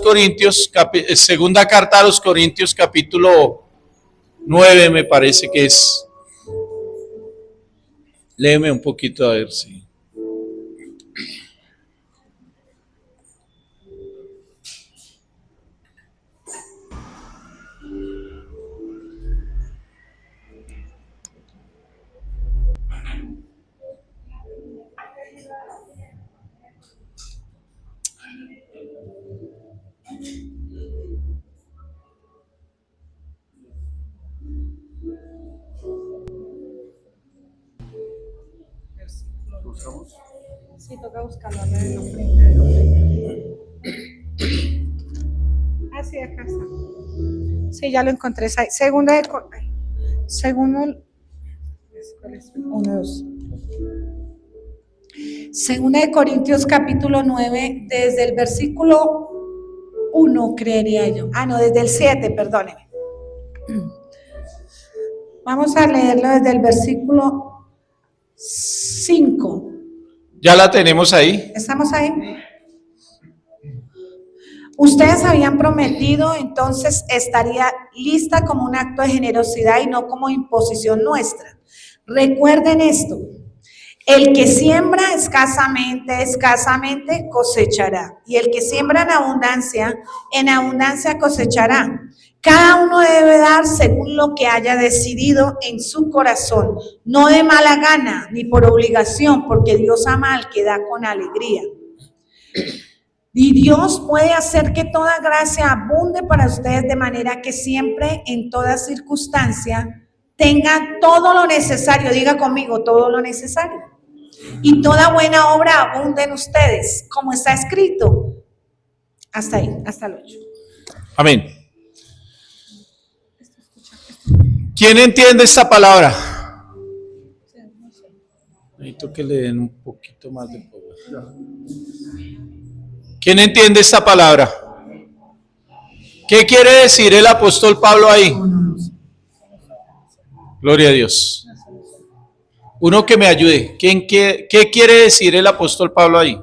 Corintios, segunda carta a los Corintios, capítulo 9, me parece que es. Léeme un poquito a ver si. Sí, toca buscarlo. Ah, sí, acá está. Sí, ya lo encontré. Segunda de... Segundo... ¿Cuál es? 1, 2. Segunda de Corintios capítulo 9, desde el versículo 1, creería yo. Ah, no, desde el 7, perdónenme. Vamos a leerlo desde el versículo 5. Ya la tenemos ahí. ¿Estamos ahí? Ustedes habían prometido, entonces estaría lista como un acto de generosidad y no como imposición nuestra. Recuerden esto. El que siembra escasamente, escasamente cosechará. Y el que siembra en abundancia cosechará. Cada uno debe dar según lo que haya decidido en su corazón, no de mala gana ni por obligación, porque Dios ama al que da con alegría. Y Dios puede hacer que toda gracia abunde para ustedes de manera que siempre, en toda circunstancia, tengan todo lo necesario. Diga conmigo, todo lo necesario. Y toda buena obra abunde en ustedes, como está escrito. Hasta ahí, hasta el 8. Amén. ¿Quién entiende esta palabra? Necesito que le den un poquito más de poder. ¿Quién entiende esta palabra? ¿Qué quiere decir el apóstol Pablo ahí? Gloria a Dios. Uno que me ayude. ¿Qué quiere decir el apóstol Pablo ahí?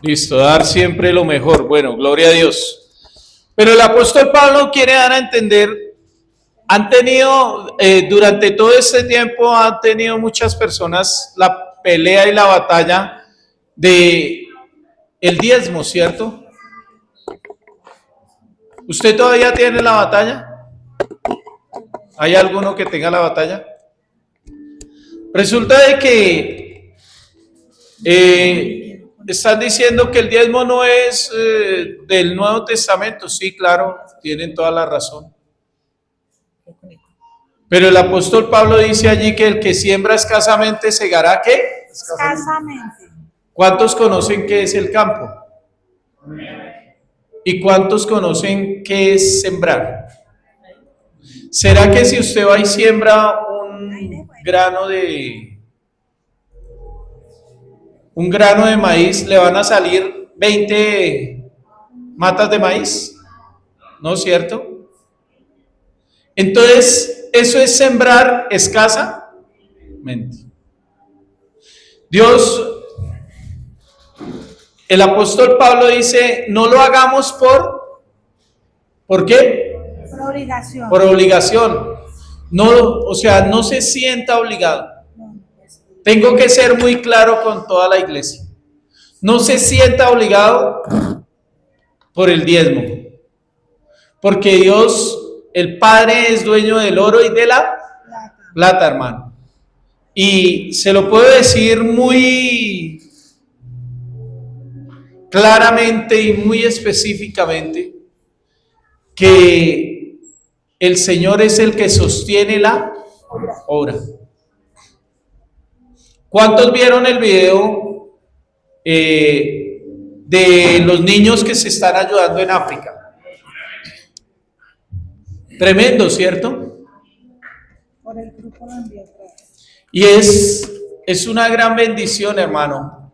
Listo, dar siempre lo mejor. Bueno, gloria a Dios. Pero el apóstol Pablo quiere dar a entender, han tenido, durante todo este tiempo, han tenido muchas personas la pelea y la batalla de el diezmo, ¿cierto? ¿Usted todavía tiene la batalla? ¿Hay alguno que tenga la batalla? Resulta de que están diciendo que el diezmo no es del Nuevo Testamento. Sí, claro, tienen toda la razón. Pero el apóstol Pablo dice allí que el que siembra escasamente segará ¿qué? Escasamente. ¿Cuántos conocen qué es el campo? ¿Y cuántos conocen qué es sembrar? ¿Será que si usted va y siembra un grano de maíz, le van a salir 20 matas de maíz? ¿No es cierto? Entonces, ¿eso es sembrar escasamente? El apóstol Pablo dice, no lo hagamos ¿por qué? Por obligación. Por obligación. No, o sea, no se sienta obligado. Tengo que ser muy claro con toda la iglesia. No se sienta obligado por el diezmo. Porque Dios, el Padre, es dueño del oro y de la plata, hermano. Y se lo puedo decir muy claramente y muy específicamente que el Señor es el que sostiene la obra. ¿Cuántos vieron el video de los niños que se están ayudando en África? Tremendo, ¿cierto? Y es una gran bendición, hermano,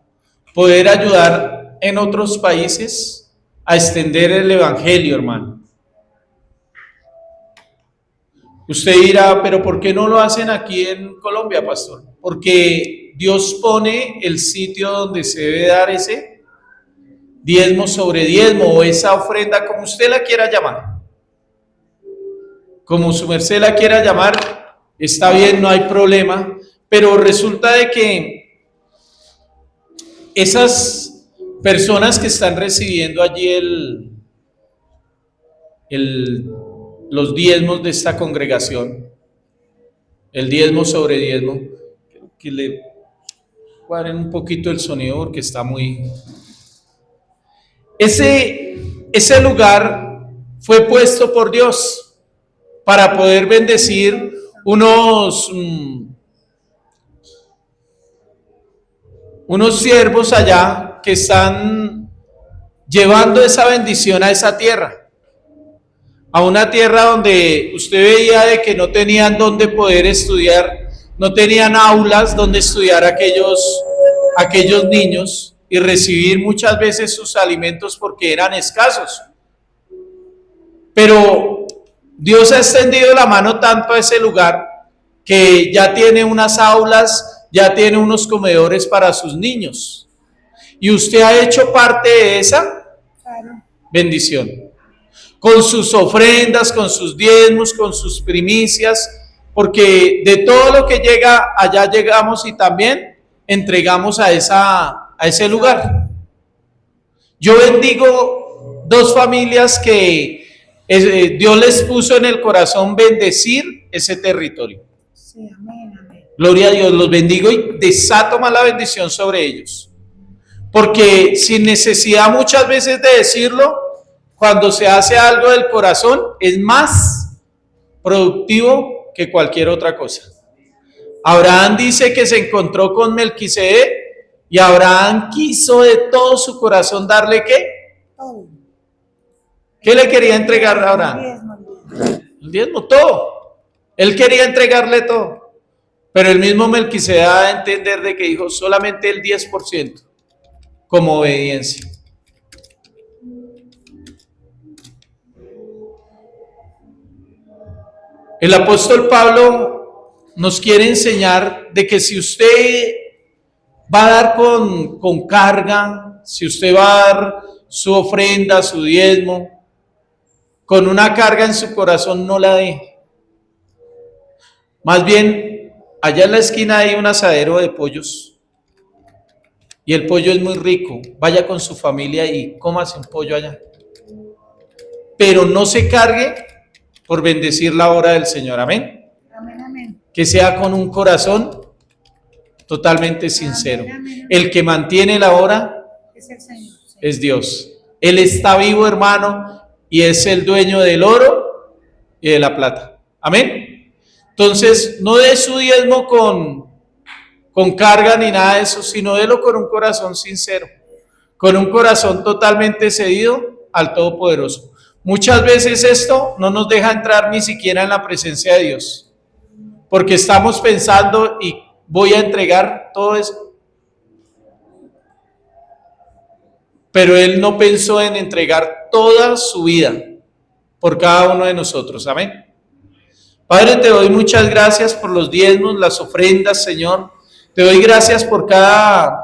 poder ayudar en otros países a extender el evangelio, hermano. Usted dirá, pero ¿por qué no lo hacen aquí en Colombia, pastor? Porque Dios pone el sitio donde se debe dar ese diezmo sobre diezmo o esa ofrenda, como usted la quiera llamar. Como su merced la quiera llamar, está bien, no hay problema, pero resulta de que esas personas que están recibiendo allí los diezmos de esta congregación, el diezmo sobre diezmo, que le cuadren un poquito el sonido porque está muy... Ese lugar fue puesto por Dios para poder bendecir unos siervos allá que están llevando esa bendición a esa tierra, a una tierra donde usted veía de que no tenían donde poder estudiar, no tenían aulas donde estudiar aquellos niños y recibir muchas veces sus alimentos porque eran escasos. Pero Dios ha extendido la mano tanto a ese lugar que ya tiene unas aulas, ya tiene unos comedores para sus niños. Y usted ha hecho parte de esa bendición. Con sus ofrendas, con sus diezmos, con sus primicias, porque de todo lo que llega, allá llegamos y también entregamos a ese lugar. Yo bendigo dos familias que Dios les puso en el corazón bendecir ese territorio. Sí, amén, amén. Gloria a Dios, los bendigo y desato más la bendición sobre ellos. Porque sin necesidad muchas veces de decirlo, cuando se hace algo del corazón, es más productivo que cualquier otra cosa. Abraham dice que se encontró con Melquisedec y Abraham quiso de todo su corazón darle ¿qué? Todo. ¿Qué le quería entregar a Abraham? El diezmo, todo. Él quería entregarle todo. Pero el mismo Melquisedec da a entender de que dijo solamente el 10% como obediencia. El apóstol Pablo nos quiere enseñar de que si usted va a dar con carga, si usted va a dar su ofrenda, su diezmo, con una carga en su corazón, no la dé. Más bien, allá en la esquina hay un asadero de pollos y el pollo es muy rico. Vaya con su familia y cómase un pollo allá. Pero no se cargue por bendecir la obra del Señor. Amén. Amén, amén. Que sea con un corazón totalmente sincero. Amén, amén. El que mantiene la obra Es el Señor. Sí. es Dios. Él está vivo, hermano, y es el dueño del oro y de la plata. Amén. Entonces, no dé su diezmo con carga ni nada de eso, sino délo con un corazón sincero, con un corazón totalmente cedido al Todopoderoso. Muchas veces esto no nos deja entrar ni siquiera en la presencia de Dios, porque estamos pensando y voy a entregar todo eso. Pero Él no pensó en entregar toda su vida por cada uno de nosotros. Amén. Padre, te doy muchas gracias por los diezmos, las ofrendas, Señor. Te doy gracias por cada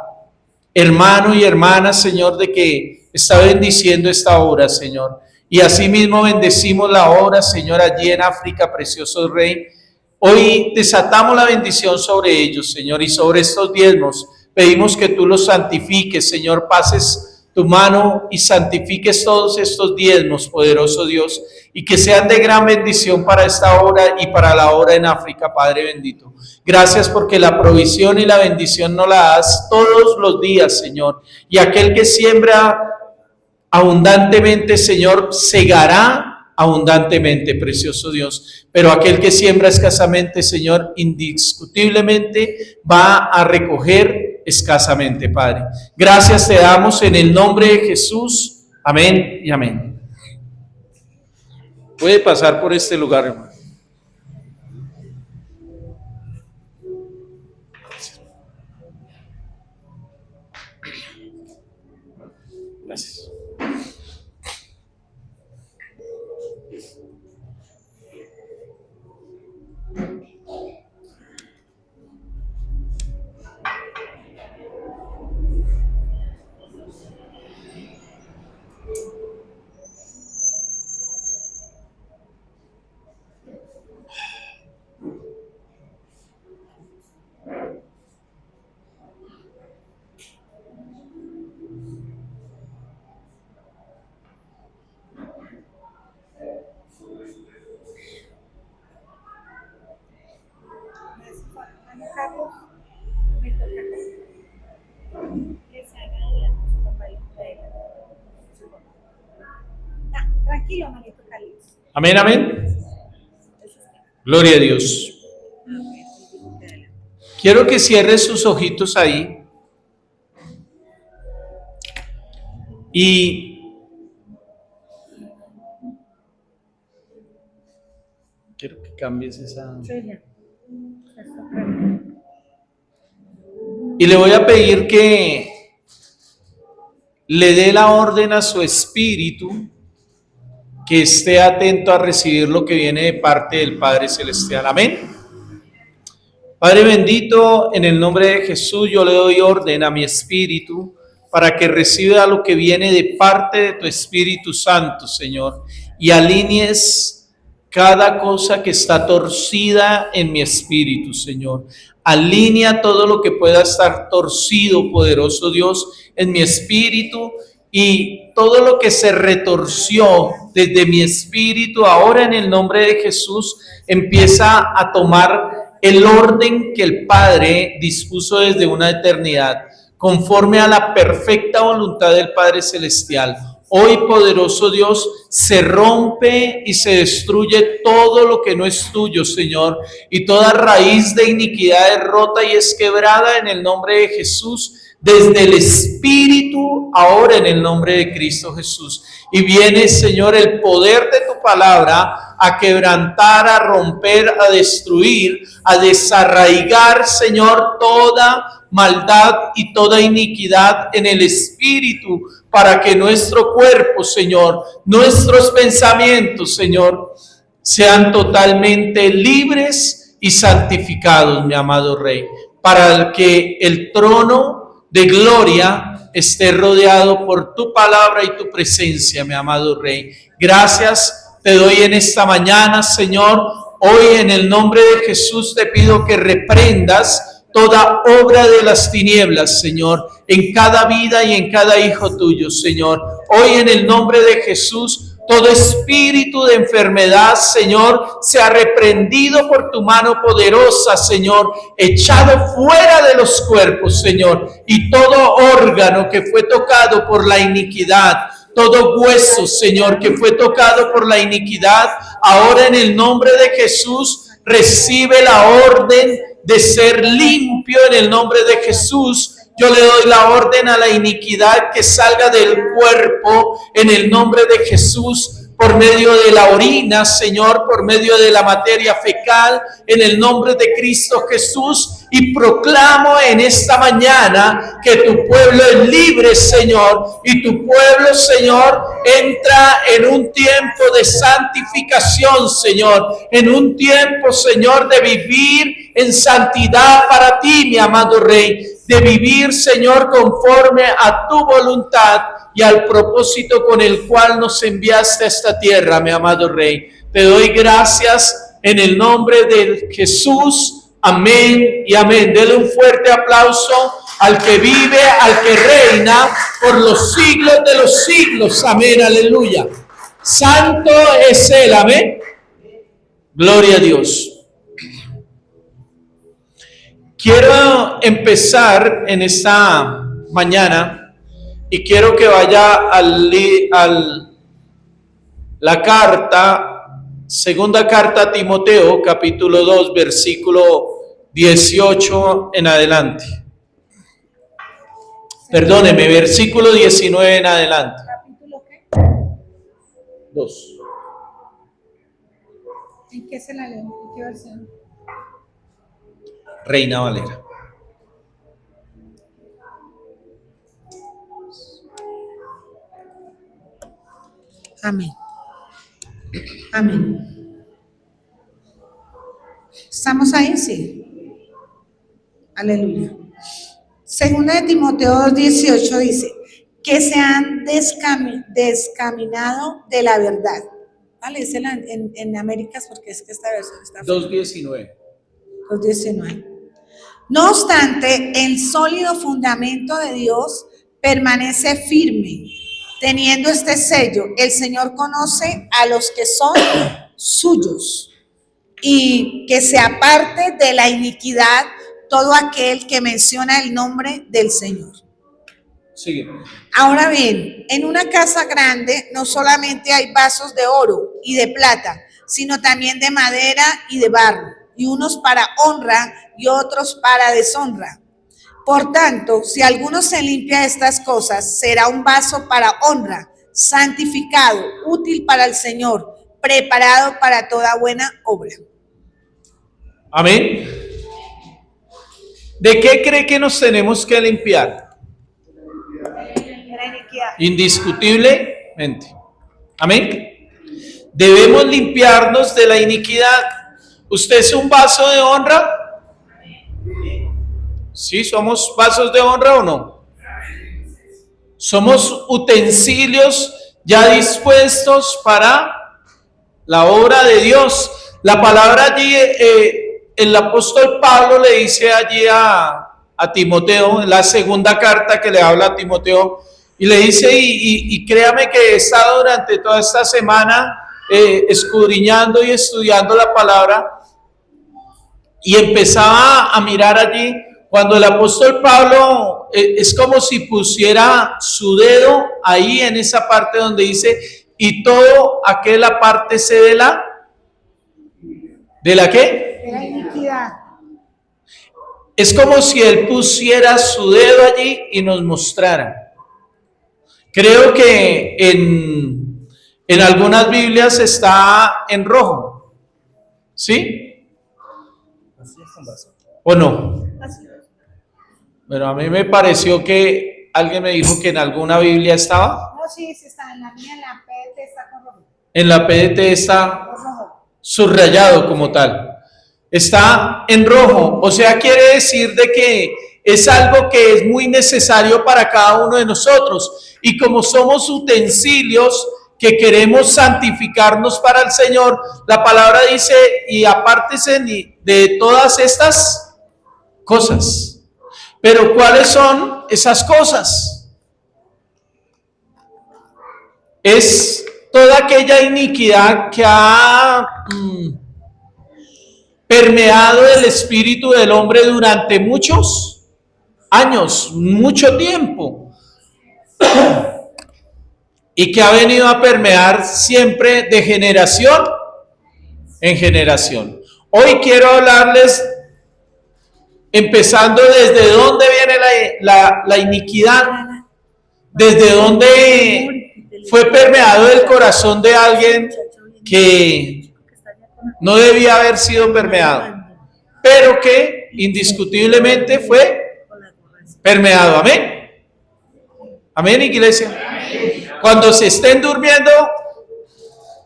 hermano y hermana, Señor, de que está bendiciendo esta obra, Señor. Y asimismo bendecimos la obra, Señor, allí en África, precioso Rey. Hoy desatamos la bendición sobre ellos, Señor, y sobre estos diezmos. Pedimos que tú los santifiques, Señor, pases tu mano y santifiques todos estos diezmos, poderoso Dios, y que sean de gran bendición para esta obra y para la obra en África, Padre bendito. Gracias porque la provisión y la bendición nos la das todos los días, Señor. Y aquel que siembra abundantemente, Señor, segará abundantemente, precioso Dios. Pero aquel que siembra escasamente, Señor, indiscutiblemente va a recoger escasamente, Padre. Gracias te damos en el nombre de Jesús. Amén y amén. Puede pasar por este lugar, hermano. Gracias. Sí, hermanito Carlos. Amén, amén. Gloria a Dios. Quiero que cierre sus ojitos ahí y quiero que cambies esa. Y le voy a pedir que le dé la orden a su espíritu que esté atento a recibir lo que viene de parte del Padre Celestial. Amén. Padre bendito, en el nombre de Jesús yo le doy orden a mi espíritu para que reciba lo que viene de parte de tu Espíritu Santo, Señor, y alinees cada cosa que está torcida en mi espíritu, Señor. Alinea todo lo que pueda estar torcido, poderoso Dios, en mi espíritu, y todo lo que se retorció desde mi espíritu, ahora en el nombre de Jesús, empieza a tomar el orden que el Padre dispuso desde una eternidad, conforme a la perfecta voluntad del Padre Celestial. Hoy, poderoso Dios, se rompe y se destruye todo lo que no es tuyo, Señor, y toda raíz de iniquidad es rota y es quebrada en el nombre de Jesús, desde el Espíritu, ahora en el nombre de Cristo Jesús. Y viene, Señor, el poder de tu palabra a quebrantar, a romper, a destruir, a desarraigar, Señor, toda maldad y toda iniquidad en el espíritu, para que nuestro cuerpo, Señor, nuestros pensamientos, Señor, sean totalmente libres y santificados, mi amado Rey, para que el trono de gloria esté rodeado por tu palabra y tu presencia, mi amado Rey. Gracias te doy en esta mañana, Señor. Hoy en el nombre de Jesús te pido que reprendas toda obra de las tinieblas, Señor, en cada vida y en cada hijo tuyo, Señor. Hoy en el nombre de Jesús, todo espíritu de enfermedad, Señor, sea reprendido por tu mano poderosa, Señor, echado fuera de los cuerpos, Señor, y todo órgano que fue tocado por la iniquidad, todo hueso, Señor, que fue tocado por la iniquidad, ahora en el nombre de Jesús, recibe la orden de ser limpio en el nombre de Jesús. Yo le doy la orden a la iniquidad que salga del cuerpo en el nombre de Jesús, por medio de la orina, Señor, por medio de la materia fecal, en el nombre de Cristo Jesús. Y proclamo en esta mañana que tu pueblo es libre, Señor, y tu pueblo, Señor, entra en un tiempo de santificación, Señor, en un tiempo, Señor, de vivir en santidad para ti, mi amado Rey, de vivir, Señor, conforme a tu voluntad y al propósito con el cual nos enviaste a esta tierra, mi amado Rey. Te doy gracias en el nombre de Jesús. Amén y amén. Dele un fuerte aplauso al que vive, al que reina por los siglos de los siglos. Amén, aleluya. Santo es Él, amén. Gloria a Dios. Quiero empezar en esta mañana y quiero que vaya la carta, segunda carta a Timoteo, capítulo 2, versículo 18 en adelante. Perdóneme, versículo 19 en adelante. ¿Capítulo qué? 2. ¿En qué se la leo? ¿En qué versión? Reina Valera. Amén. Amén. ¿Estamos ahí? Sí. Aleluya. Segunda de Timoteo 2:18 dice que se han descaminado de la verdad. Vale, es en Américas porque es que esta versión está 2:19. 2:19. No obstante, el sólido fundamento de Dios permanece firme, teniendo este sello: el Señor conoce a los que son suyos, y que se aparte de la iniquidad todo aquel que menciona el nombre del Señor. Sigue. Ahora bien, en una casa grande no solamente hay vasos de oro y de plata, sino también de madera y de barro, y unos para honra y otros para deshonra. Por tanto, si alguno se limpia de estas cosas, será un vaso para honra, santificado, útil para el Señor, preparado para toda buena obra. Amén. ¿De qué cree que nos tenemos que limpiar? Indiscutiblemente. Amén. Debemos limpiarnos de la iniquidad. ¿Usted es un vaso de honra? ¿Sí? ¿Somos vasos de honra o no? Somos utensilios ya dispuestos para la obra de Dios. La palabra allí, el apóstol Pablo le dice allí a Timoteo, en la segunda carta que le habla a Timoteo, y le dice, y créame que he estado durante toda esta semana escudriñando y estudiando la palabra, y empezaba a mirar allí, cuando el apóstol Pablo es como si pusiera su dedo ahí en esa parte donde dice, y todo aquella parte se ¿de la qué? De la iniquidad. Es como si él pusiera su dedo allí y nos mostrara. Creo que en algunas Biblias está en rojo. ¿Sí? ¿O no? Pero a mí me pareció que alguien me dijo que en alguna Biblia estaba. No, sí, está en la mía, en la PDT está con rojo. En la PDT está subrayado como tal. Está en rojo. O sea, quiere decir de que es algo que es muy necesario para cada uno de nosotros. Y como somos utensilios que queremos santificarnos para el Señor, la palabra dice, y apártese de todas estas cosas. Pero ¿cuáles son esas cosas? Es toda aquella iniquidad que ha permeado el espíritu del hombre durante muchos años, mucho tiempo, y que ha venido a permear siempre de generación en generación. Hoy quiero hablarles, empezando desde dónde viene la iniquidad, desde dónde fue permeado el corazón de alguien que no debía haber sido permeado, pero que indiscutiblemente fue permeado. Amén. Amén, iglesia. Cuando se estén durmiendo,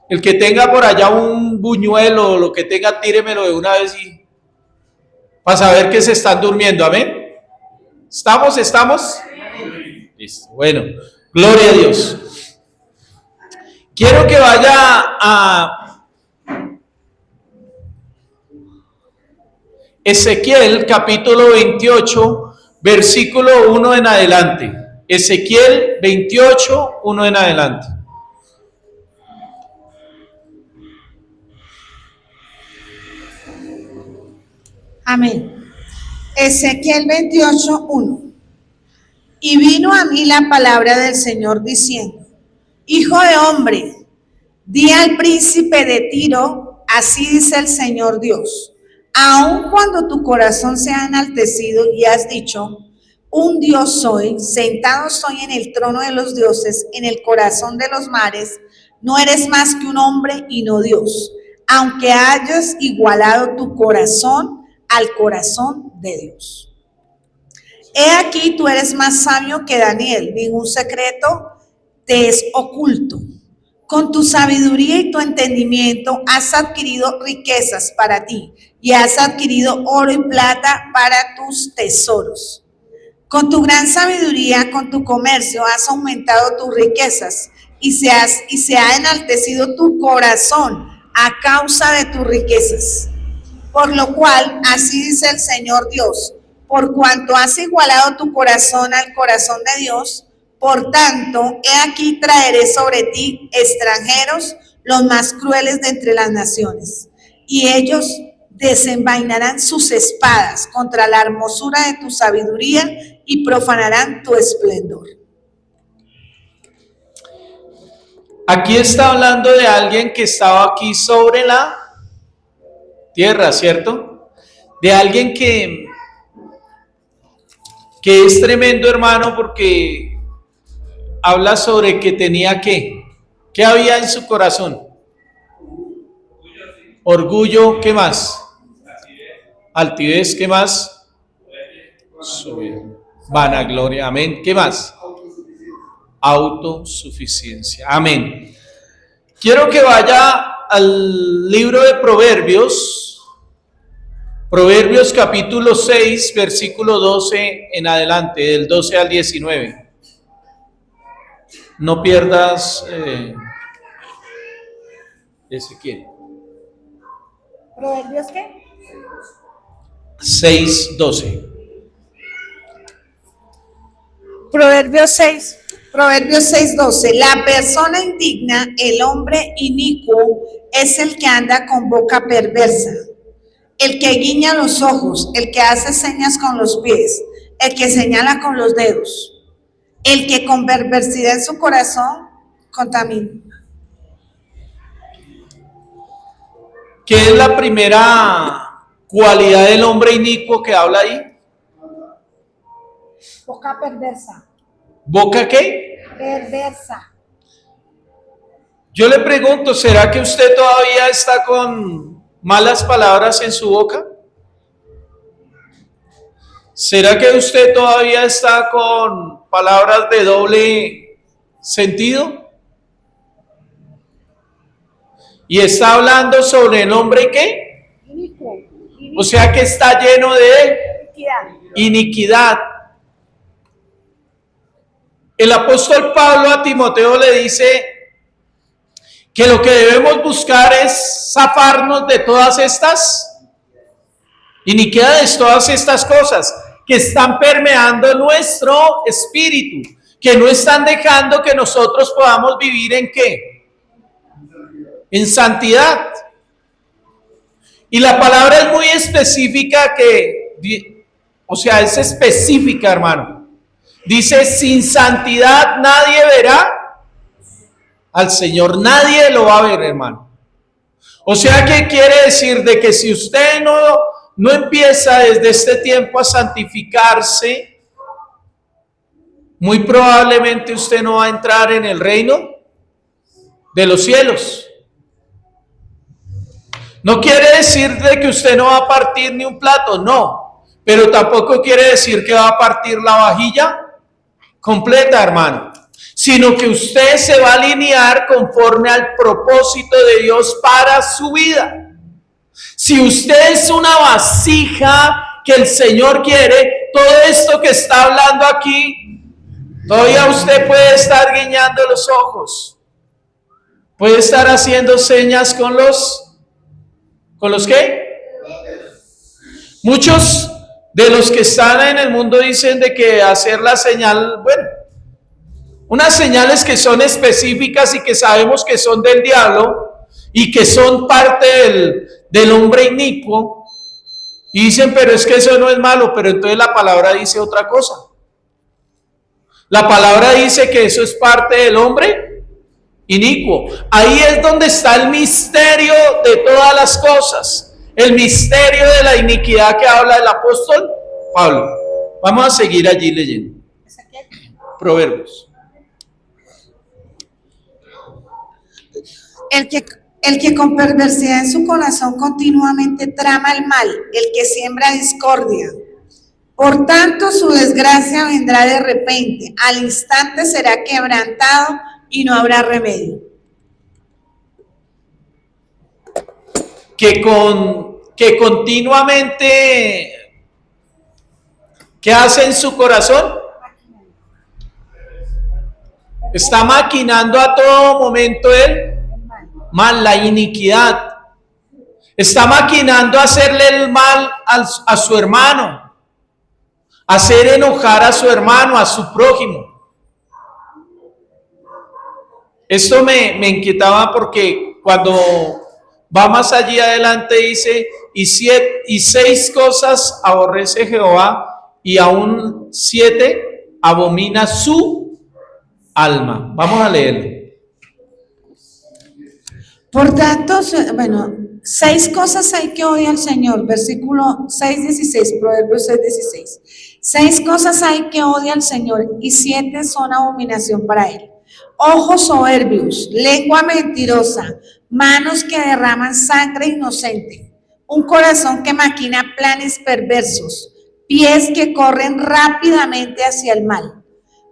el que tenga por allá un buñuelo o lo que tenga, tíremelo de una vez y para saber que se están durmiendo. Amén. ¿Estamos? Listo. Bueno, gloria a Dios. Quiero que vaya a Ezequiel capítulo 28, versículo 1 en adelante. Ezequiel 28, 1 en adelante. Amén. Ezequiel 28, 1. Y vino a mí la palabra del Señor diciendo, Hijo de hombre, di al príncipe de Tiro, así dice el Señor Dios, aun cuando tu corazón se ha enaltecido y has dicho, un Dios soy, sentado soy en el trono de los dioses, en el corazón de los mares, no eres más que un hombre y no Dios, aunque hayas igualado tu corazón al corazón de Dios. He aquí, tú eres más sabio que Daniel, ningún secreto te es oculto. Con tu sabiduría y tu entendimiento has adquirido riquezas para ti y has adquirido oro y plata para tus tesoros. Con tu gran sabiduría, con tu comercio has aumentado tus riquezas y se ha enaltecido tu corazón a causa de tus riquezas. Por lo cual, así dice el Señor Dios, por cuanto has igualado tu corazón al corazón de Dios, por tanto, he aquí traeré sobre ti extranjeros, los más crueles de entre las naciones, y ellos desenvainarán sus espadas contra la hermosura de tu sabiduría y profanarán tu esplendor. Aquí está hablando de alguien que estaba aquí sobre la tierra, ¿cierto? De alguien que es tremendo, hermano, porque habla sobre que tenía ¿qué había en su corazón? Orgullo, ¿qué más? Altivez, ¿qué más? Vanagloria, amén. ¿Qué más? Autosuficiencia, amén. Quiero que vaya al libro de Proverbios, Proverbios capítulo 6, versículo 12 en adelante, del 12 al 19. No pierdas Ezequiel. ¿Proverbios qué? 6, 12. Proverbios 6:12. La persona indigna, el hombre inicuo, es el que anda con boca perversa, el que guiña los ojos, el que hace señas con los pies, el que señala con los dedos, el que con perversidad en su corazón contamina. ¿Qué es la primera cualidad del hombre inicuo que habla ahí? Boca perversa. ¿Boca qué? Perversa. Yo le pregunto, ¿será que usted todavía está con malas palabras en su boca? ¿Será que usted todavía está con palabras de doble sentido? Y está hablando sobre el hombre ¿qué? Inicuo. O sea que está lleno de iniquidad. El apóstol Pablo a Timoteo le dice que lo que debemos buscar es zafarnos de todas estas iniquidades, todas estas cosas que están permeando nuestro espíritu, que no están dejando que nosotros podamos vivir en ¿qué? En santidad. Y la palabra es muy específica es específica, hermano. Dice, sin santidad nadie verá al Señor, nadie lo va a ver, hermano. O sea, ¿qué quiere decir? De que si usted no empieza desde este tiempo a santificarse, muy probablemente usted no va a entrar en el reino de los cielos. No quiere decir de que usted no va a partir ni un plato, no, pero tampoco quiere decir que va a partir la vajilla completa, hermano, sino que usted se va a alinear conforme al propósito de Dios para su vida. Si usted es una vasija que el Señor quiere, todo esto que está hablando aquí, todavía usted puede estar guiñando los ojos, puede estar haciendo señas ¿con los qué? Muchos de los que están en el mundo dicen de que hacer la señal, bueno, unas señales que son específicas y que sabemos que son del diablo y que son parte del hombre inicuo, y dicen, pero es que eso no es malo, pero entonces la palabra dice otra cosa. La palabra dice que eso es parte del hombre inicuo. Ahí es donde está el misterio de todas las cosas, el misterio de la iniquidad que habla el apóstol Pablo. Vamos a seguir allí leyendo. Proverbios. El que con perversidad en su corazón continuamente trama el mal, el que siembra discordia. Por tanto, su desgracia vendrá de repente, al instante será quebrantado y no habrá remedio. Que continuamente, ¿qué hace en su corazón? Está maquinando a todo momento el mal, la iniquidad. Está maquinando hacerle el mal a su hermano, hacer enojar a su hermano, a su prójimo. Esto me inquietaba porque cuando va más allá adelante dice, y 6 cosas aborrece Jehová, y aún 7 abomina su alma. Vamos a leerlo. Por tanto, bueno, 6 cosas hay que odiar al Señor, versículo 6:16, Proverbios 6:16. 6 cosas hay que odiar al Señor y 7 son abominación para Él. Ojos soberbios, lengua mentirosa, manos que derraman sangre inocente, un corazón que maquina planes perversos, pies que corren rápidamente hacia el mal,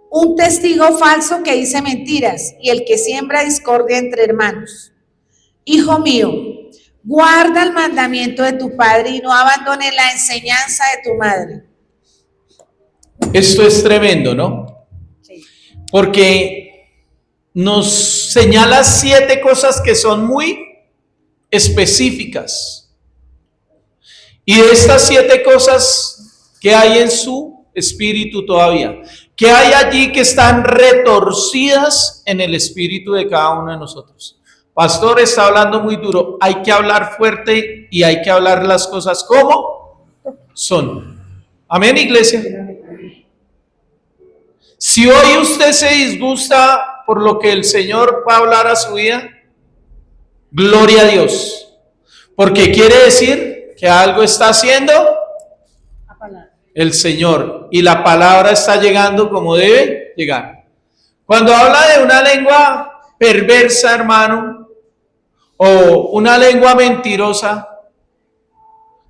un testigo falso que dice mentiras y el que siembra discordia entre hermanos. Hijo mío, guarda el mandamiento de tu padre y no abandones la enseñanza de tu madre. Esto es tremendo, ¿no? Sí. Porque nos señala 7 cosas que son muy específicas. Y de estas 7 cosas, ¿qué hay en su espíritu todavía? ¿Qué hay allí que están retorcidas en el espíritu de cada uno de nosotros? Pastor, está hablando muy duro. Hay que hablar fuerte y hay que hablar las cosas como son. Amén, iglesia. Si hoy usted se disgusta por lo que el Señor va a hablar a su vida, gloria a Dios. Porque quiere decir que algo está haciendo el Señor y la palabra está llegando como debe llegar. Cuando habla de una lengua perversa, hermano, o una lengua mentirosa,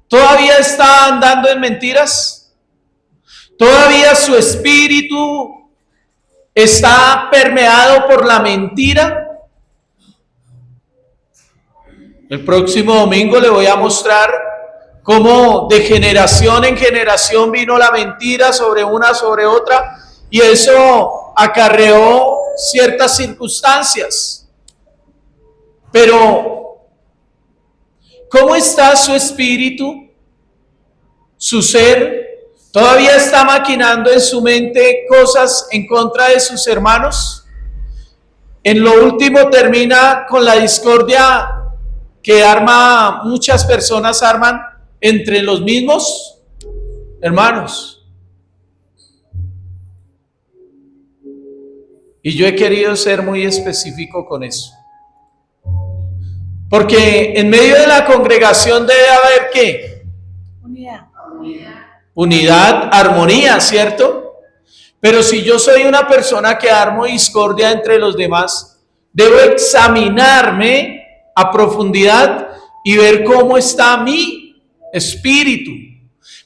¿todavía está andando en mentiras? ¿Todavía su espíritu está permeado por la mentira? El próximo domingo le voy a mostrar cómo de generación en generación vino la mentira sobre una, sobre otra, y eso acarreó ciertas circunstancias. Pero, ¿cómo está su espíritu? Su ser, ¿todavía está maquinando en su mente cosas en contra de sus hermanos? En lo último termina con la discordia que muchas personas arman entre los mismos hermanos. Y yo he querido ser muy específico con eso. Porque en medio de la congregación debe haber ¿qué? Unidad, armonía, ¿cierto? Pero si yo soy una persona que armo discordia entre los demás, debo examinarme a profundidad y ver cómo está mi espíritu.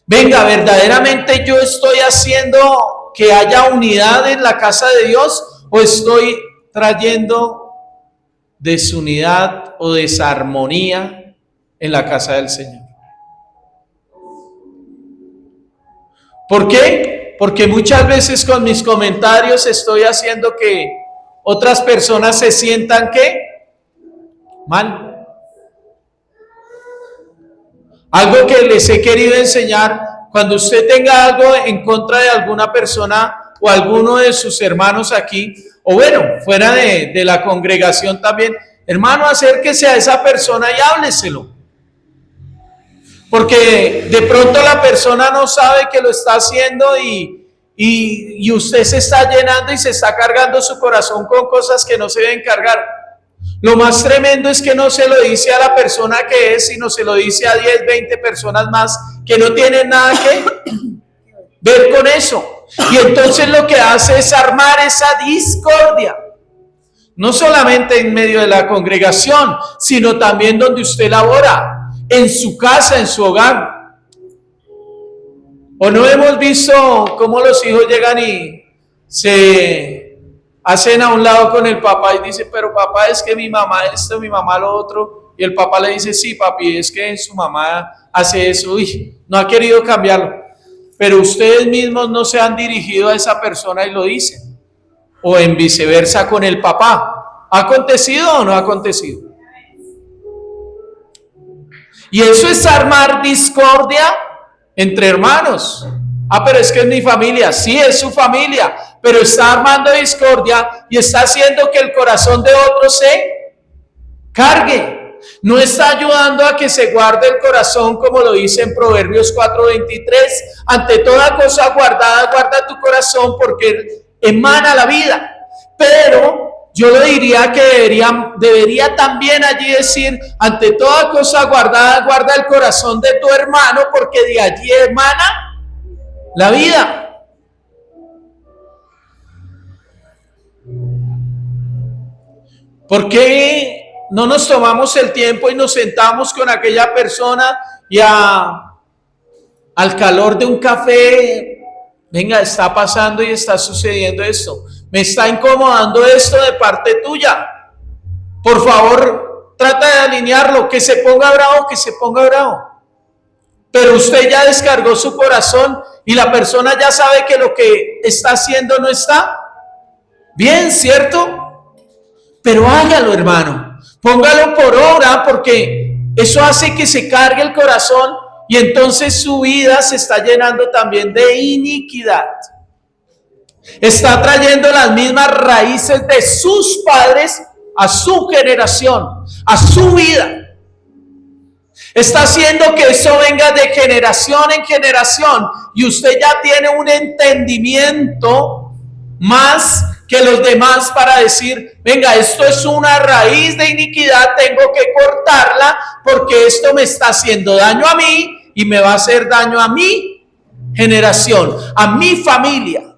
Venga, verdaderamente yo estoy haciendo que haya unidad en la casa de Dios, o estoy trayendo desunidad o desarmonía en la casa del Señor. ¿Por qué? Porque muchas veces con mis comentarios estoy haciendo que otras personas se sientan ¿qué? Mal. Algo que les he querido enseñar: cuando usted tenga algo en contra de alguna persona o alguno de sus hermanos aquí, o bueno, fuera de la congregación también, hermano, acérquese a esa persona y hábleselo. Porque de pronto la persona no sabe que lo está haciendo y usted se está llenando y se está cargando su corazón con cosas que no se deben cargar. Lo más tremendo es que no se lo dice a la persona que es, sino se lo dice a 10, 20 personas más que no tienen nada que ver con eso. Y entonces lo que hace es armar esa discordia. No solamente en medio de la congregación, sino también donde usted labora, en su casa, en su hogar. ¿O no hemos visto cómo los hijos llegan y se hacen a un lado con el papá y dicen: pero papá, es que mi mamá esto, mi mamá lo otro? Y el papá le dice: sí, papi, es que su mamá hace eso. Uy, no ha querido cambiarlo. Pero ustedes mismos no se han dirigido a esa persona y lo dicen. O en viceversa con el papá. ¿Ha acontecido o no ha acontecido? Y eso es armar discordia entre hermanos. Ah, pero es que es mi familia. Sí, es su familia, pero está armando discordia y está haciendo que el corazón de otros se cargue. No está ayudando a que se guarde el corazón, como lo dice en Proverbios 4:23. Ante toda cosa guardada, guarda tu corazón, porque emana la vida. Pero yo le diría que debería también allí decir, ante toda cosa guardada, guarda el corazón de tu hermano, porque de allí emana la vida. ¿Por qué no nos tomamos el tiempo y nos sentamos con aquella persona y al calor de un café, venga, está pasando y está sucediendo esto, me está incomodando esto de parte tuya, por favor, trata de alinearlo, que se ponga bravo, pero usted ya descargó su corazón y la persona ya sabe que lo que está haciendo no está bien, ¿cierto? Pero hágalo, hermano, póngalo por obra, porque eso hace que se cargue el corazón y entonces su vida se está llenando también de iniquidad. Está trayendo las mismas raíces de sus padres a su generación, a su vida. Está haciendo que eso venga de generación en generación y usted ya tiene un entendimiento más que los demás para decir, venga, esto es una raíz de iniquidad, tengo que cortarla porque esto me está haciendo daño a mí y me va a hacer daño a mi generación, a mi familia.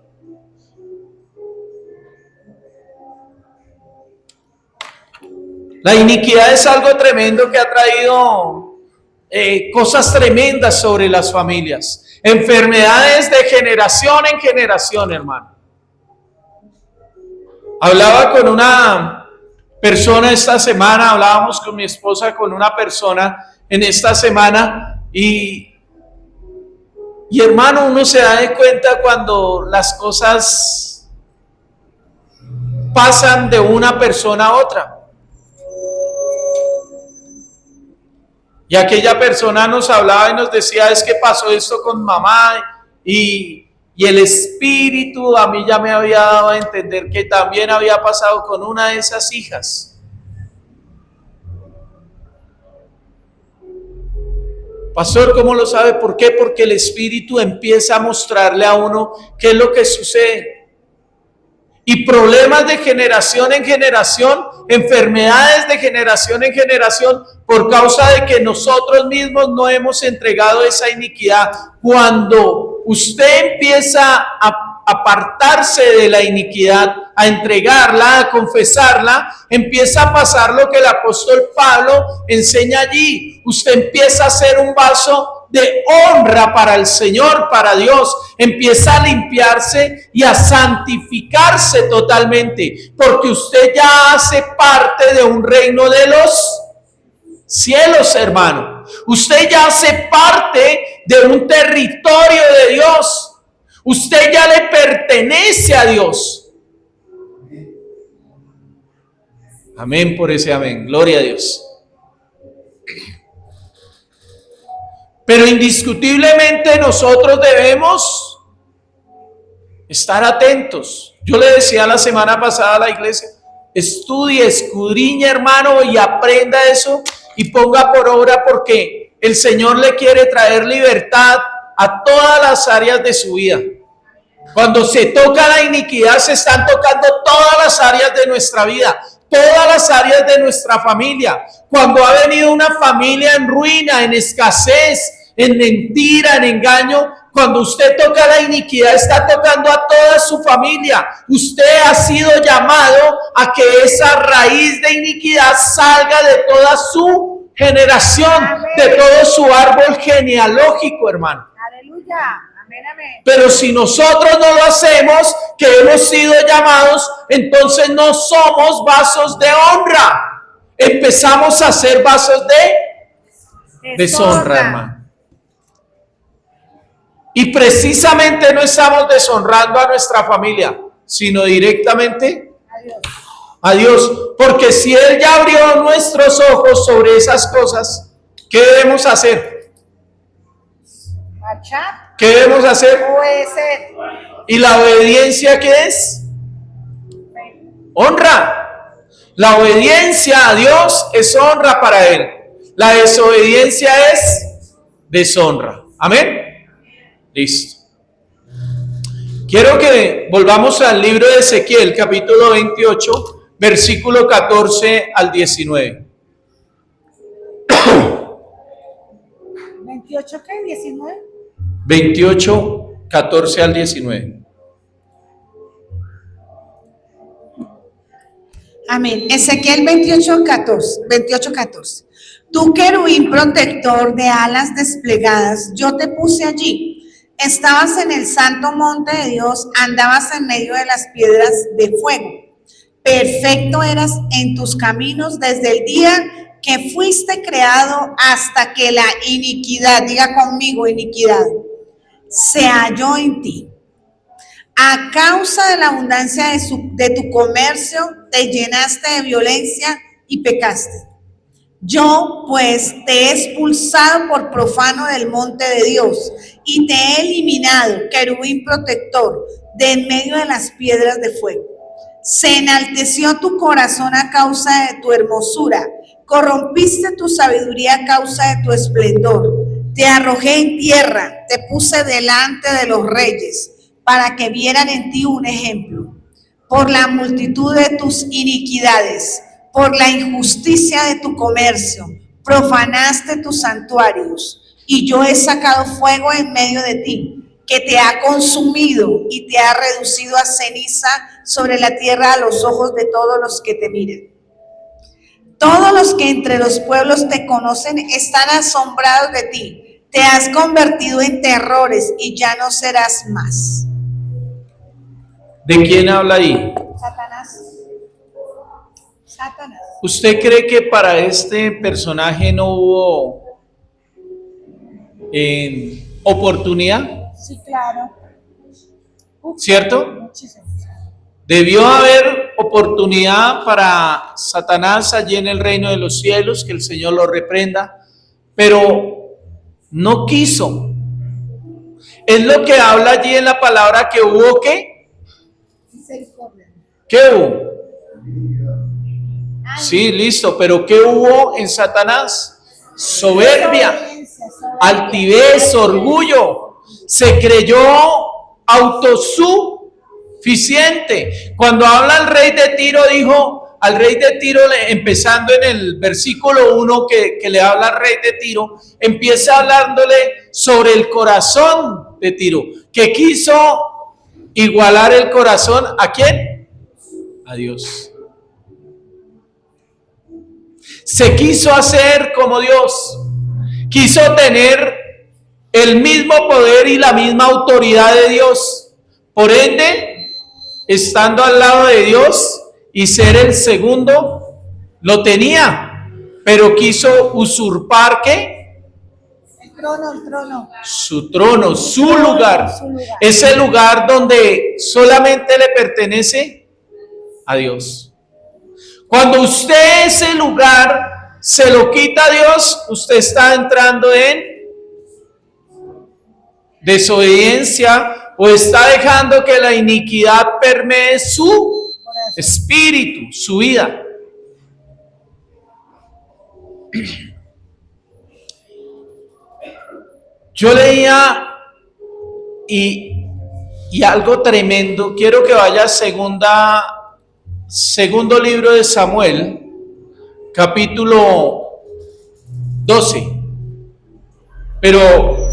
La iniquidad es algo tremendo que ha traído cosas tremendas sobre las familias, enfermedades de generación en generación, hermano. Hablaba con una persona esta semana, hablábamos con mi esposa con una persona en esta semana y hermano, uno se da de cuenta cuando las cosas pasan de una persona a otra. Y aquella persona nos hablaba y nos decía, es que pasó esto con mamá y el espíritu a mí ya me había dado a entender que también había pasado con una de esas hijas. Pastor, ¿cómo lo sabe? ¿Por qué? Porque el espíritu empieza a mostrarle a uno qué es lo que sucede. Y problemas de generación en generación, enfermedades de generación en generación, por causa de que nosotros mismos no hemos entregado esa iniquidad. Cuando usted empieza a apartarse de la iniquidad, a entregarla, a confesarla, empieza a pasar lo que el apóstol Pablo enseña allí. Usted empieza a ser un vaso de honra para el Señor, para Dios, empieza a limpiarse y a santificarse totalmente, porque usted ya hace parte de un reino de los cielos, hermano. Usted ya hace parte de un territorio de Dios. Usted ya le pertenece a Dios. Amén por ese amén. Gloria a Dios. Pero indiscutiblemente nosotros debemos estar atentos. Yo le decía la semana pasada a la iglesia, estudie, escudriñe, hermano, y aprenda eso y ponga por obra, porque el Señor le quiere traer libertad a todas las áreas de su vida. Cuando se toca la iniquidad, se están tocando todas las áreas de nuestra vida, todas las áreas de nuestra familia. Cuando ha venido una familia en ruina, en escasez, en mentira, en engaño, cuando usted toca la iniquidad, está tocando a toda su familia. Usted ha sido llamado a que esa raíz de iniquidad salga de toda su generación, amén, de todo su árbol genealógico, hermano. Aleluya. Amén, amén. Pero si nosotros no lo hacemos, que hemos sido llamados, entonces no somos vasos de honra. Empezamos a ser vasos de deshonra, hermano. Y precisamente no estamos deshonrando a nuestra familia, sino directamente a Dios. Porque si Él ya abrió nuestros ojos sobre esas cosas, ¿qué debemos hacer? ¿Qué debemos hacer? ¿Y la obediencia qué es? Honra. La obediencia a Dios es honra para Él. La desobediencia es deshonra. Amén. Listo. Quiero que volvamos al libro de Ezequiel, capítulo 28, versículo 14 al 19. 28, ¿qué? 19. 28, 14 al 19. Amén. Ezequiel 28, 14. Tú, querubín protector de alas desplegadas, yo te puse allí. Estabas en el santo monte de Dios, andabas en medio de las piedras de fuego. Perfecto eras en tus caminos desde el día que fuiste creado hasta que la iniquidad, diga conmigo, iniquidad, se halló en ti. A causa de la abundancia de tu comercio, te llenaste de violencia y pecaste. Yo, pues, te he expulsado por profano del monte de Dios y te he eliminado, querubín protector, de en medio de las piedras de fuego. Se enalteció tu corazón a causa de tu hermosura, corrompiste tu sabiduría a causa de tu esplendor. Te arrojé en tierra, te puse delante de los reyes, para que vieran en ti un ejemplo. Por la multitud de tus iniquidades, por la injusticia de tu comercio, profanaste tus santuarios, y yo he sacado fuego en medio de ti, que te ha consumido y te ha reducido a ceniza sobre la tierra a los ojos de todos los que te miran. Todos los que entre los pueblos te conocen están asombrados de ti. Te has convertido en terrores y ya no serás más. ¿De quién habla ahí? Satanás. Satanás. ¿Usted cree que para este personaje no hubo oportunidad? Sí, claro. ¿Cierto? Muchísimo. Debió haber oportunidad para Satanás allí en el reino de los cielos, que el Señor lo reprenda, pero no quiso. Es lo que habla allí en la palabra que hubo, ¿qué? ¿Qué hubo? Sí, listo, pero ¿qué hubo en Satanás? Soberbia, altivez, orgullo. Se creyó autosuficiente. Cuando habla el rey de Tiro, dijo al rey de Tiro, empezando en el versículo 1 que le habla al rey de Tiro, empieza hablándole sobre el corazón de Tiro, que quiso igualar el corazón ¿a quién? A Dios. Se quiso hacer como Dios, quiso tener el mismo poder y la misma autoridad de Dios. Por ende, estando al lado de Dios y ser el segundo, lo tenía, pero quiso usurpar ¿qué? El trono. Su trono, su lugar. Ese lugar donde solamente le pertenece a Dios. Cuando usted ese lugar se lo quita a Dios, usted está entrando en desobediencia o está dejando que la iniquidad permee su espíritu, su vida. Yo leía y algo tremendo. Quiero que vaya a segundo libro de Samuel, capítulo 12. Pero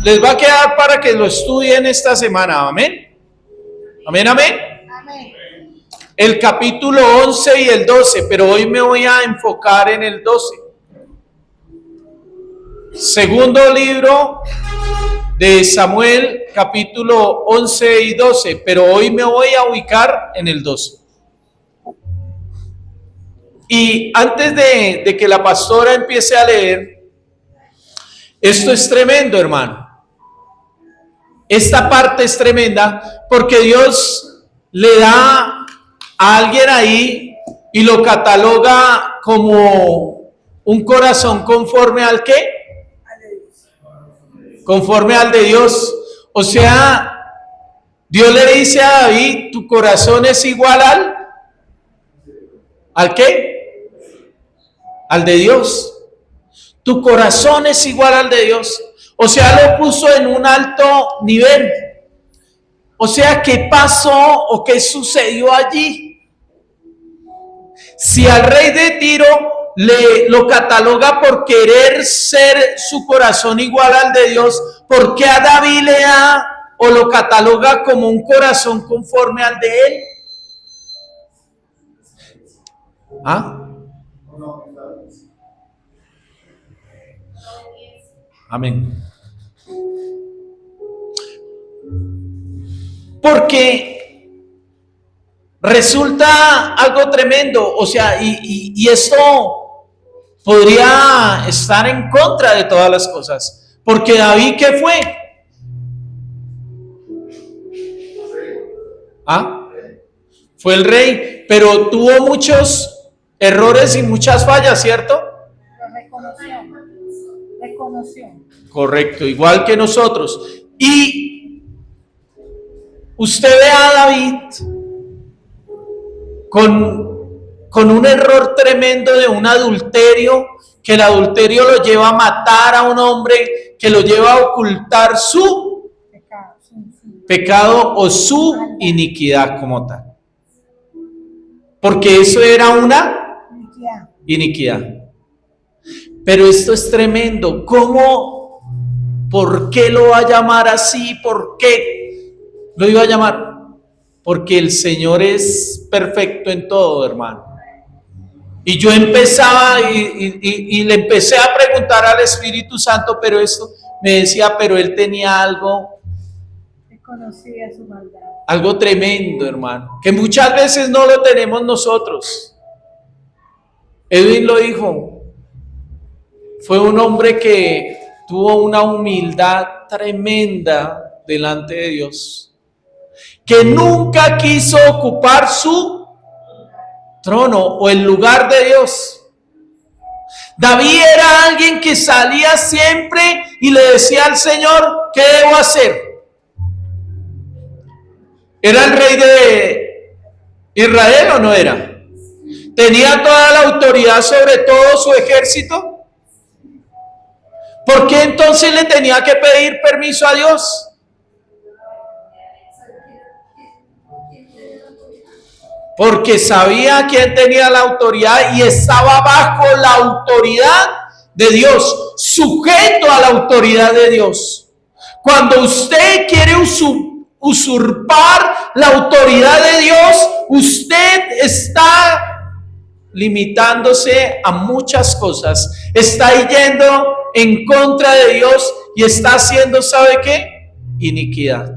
les va a quedar para que lo estudien esta semana. Amén. Amén, amén. Amén. El capítulo 11 y el 12, pero hoy me voy a enfocar en el 12. Segundo libro de Samuel, capítulo 11 y 12, pero hoy me voy a ubicar en el 12. Y antes de que la pastora empiece a leer, esto es tremendo, hermano. Esta parte es tremenda porque Dios le da a alguien ahí y lo cataloga como un corazón conforme al ¿qué? Conforme al de Dios. O sea, Dios le dice a David, tu corazón es igual ¿al qué? Al de Dios. Tu corazón es igual al de Dios. O sea, lo puso en un alto nivel. O sea, ¿qué pasó o qué sucedió allí? Si al rey de Tiro lo cataloga por querer ser su corazón igual al de Dios, ¿por qué a David le da o lo cataloga como un corazón conforme al de él? ¿Ah? Amén. Porque resulta algo tremendo, o sea, y esto podría estar en contra de todas las cosas, porque David, ¿qué fue? ¿Ah? Fue el rey, pero tuvo muchos errores y muchas fallas, ¿cierto? Reconoció. Correcto, igual que nosotros. Y usted ve a David con un error tremendo de un adulterio, que el adulterio lo lleva a matar a un hombre, que lo lleva a ocultar su pecado o su iniquidad como tal. Porque eso era una iniquidad. Pero esto es tremendo. ¿Cómo? ¿Por qué lo va a llamar así? ¿Por qué lo iba a llamar? Porque el Señor es perfecto en todo, hermano. Y yo empezaba y le empecé a preguntar al Espíritu Santo, pero esto me decía, pero él tenía algo, Conocía su maldad. Algo tremendo, hermano, que muchas veces no lo tenemos nosotros. Edwin lo dijo, fue un hombre que tuvo una humildad tremenda delante de Dios, que nunca quiso ocupar su trono o el lugar de Dios. David era alguien que salía siempre y le decía al Señor, ¿qué debo hacer? ¿Era el rey de Israel o no era? ¿Tenía toda la autoridad sobre todo su ejército? ¿Por qué entonces le tenía que pedir permiso a Dios? Porque sabía quién tenía la autoridad y estaba bajo la autoridad de Dios, sujeto a la autoridad de Dios. Cuando usted quiere usurpar la autoridad de Dios, usted está limitándose a muchas cosas, está yendo en contra de Dios y está haciendo, ¿sabe qué? Iniquidad.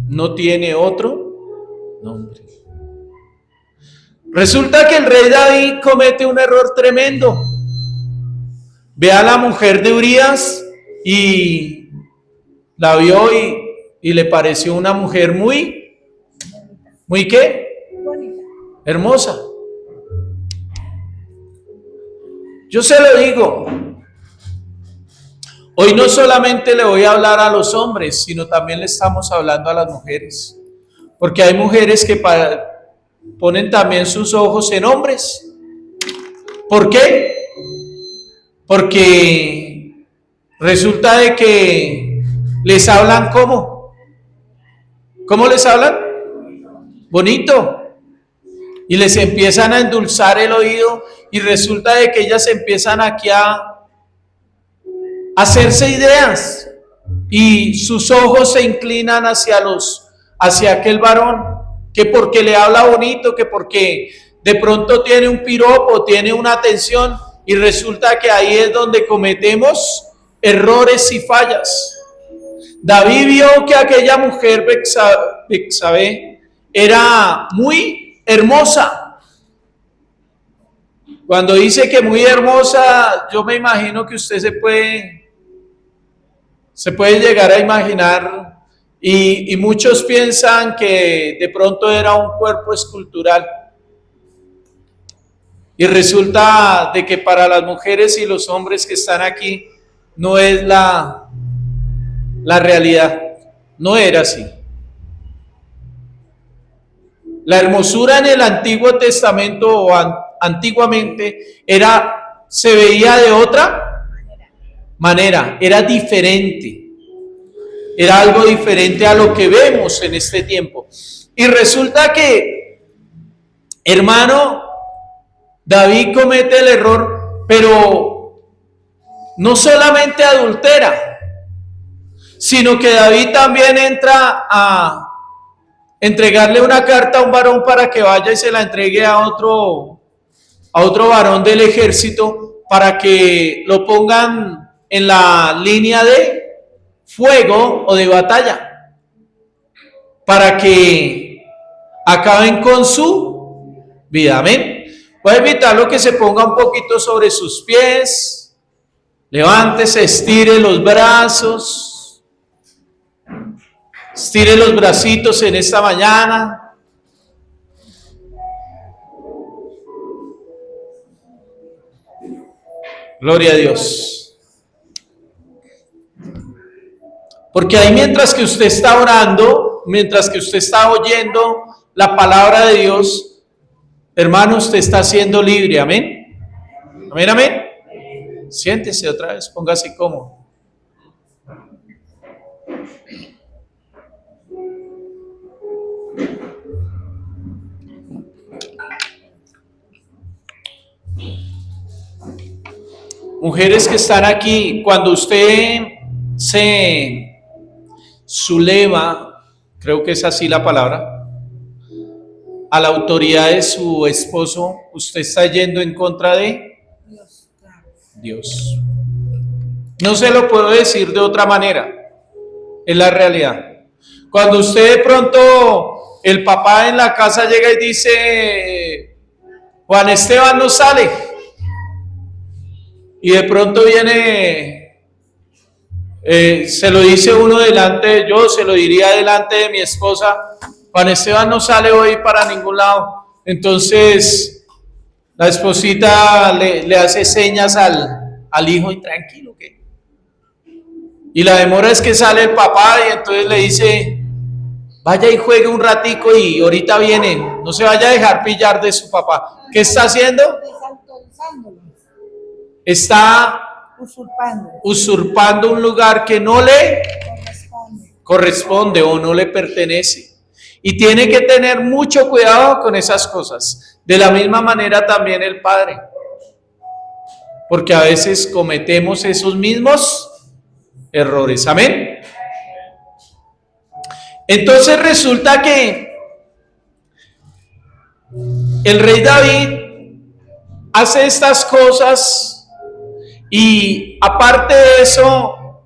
No tiene otro nombre. Resulta que el rey David comete un error tremendo. Ve a la mujer de Urías y la vio y le pareció una mujer muy ¿qué? Bonita. Hermosa. Yo se lo digo, hoy no solamente le voy a hablar a los hombres, sino también le estamos hablando a las mujeres, porque hay mujeres que ponen también sus ojos en hombres. ¿Por qué? Porque resulta de que les hablan ¿cómo? ¿Cómo les hablan? Bonito. Y les empiezan a endulzar el oído y resulta de que ellas empiezan aquí a hacerse ideas y sus ojos se inclinan hacia aquel varón, que porque le habla bonito, que porque de pronto tiene un piropo, tiene una atención, y resulta que ahí es donde cometemos errores y fallas. David vio que aquella mujer Betsabé era muy hermosa. Cuando dice que muy hermosa, yo me imagino que usted se puede llegar a imaginar, y muchos piensan que de pronto era un cuerpo escultural. Y resulta de que para las mujeres y los hombres que están aquí no es la realidad, no era así. La hermosura en el Antiguo Testamento o antiguamente se veía de otra manera, era diferente, era algo diferente a lo que vemos en este tiempo. Y resulta que, hermano, David comete el error, pero no solamente adultera, sino que David también entra a entregarle una carta a un varón para que vaya y se la entregue a otro varón del ejército para que lo pongan en la línea de fuego o de batalla, para que acaben con su vida. Amén. Voy a invitarlo que se ponga un poquito sobre sus pies, levántese, estire los brazos, estire los bracitos en esta mañana. Gloria a Dios. Porque ahí mientras que usted está orando, mientras que usted está oyendo la palabra de Dios, hermano, usted está siendo libre. Amén. Amén, amén. Siéntese otra vez, póngase cómodo. Mujeres que están aquí, cuando usted se suleva, creo que es así la palabra, a la autoridad de su esposo, usted está yendo en contra de Dios. No se lo puedo decir de otra manera, es la realidad. Cuando usted de pronto, el papá en la casa llega y dice, Juan Esteban no sale, y de pronto viene, se lo dice uno delante, yo se lo diría delante de mi esposa, Juan Esteban no sale hoy para ningún lado. Entonces la esposita le hace señas al hijo y tranquilo que. Y la demora es que sale el papá y entonces le dice, vaya y juegue un ratico y ahorita viene, no se vaya a dejar pillar de su papá. ¿Qué está haciendo? Está usurpando un lugar que no le corresponde o no le pertenece. Y tiene que tener mucho cuidado con esas cosas. De la misma manera también el padre. Porque a veces cometemos esos mismos errores. Amén. Entonces resulta que el rey David hace estas cosas. Y aparte de eso,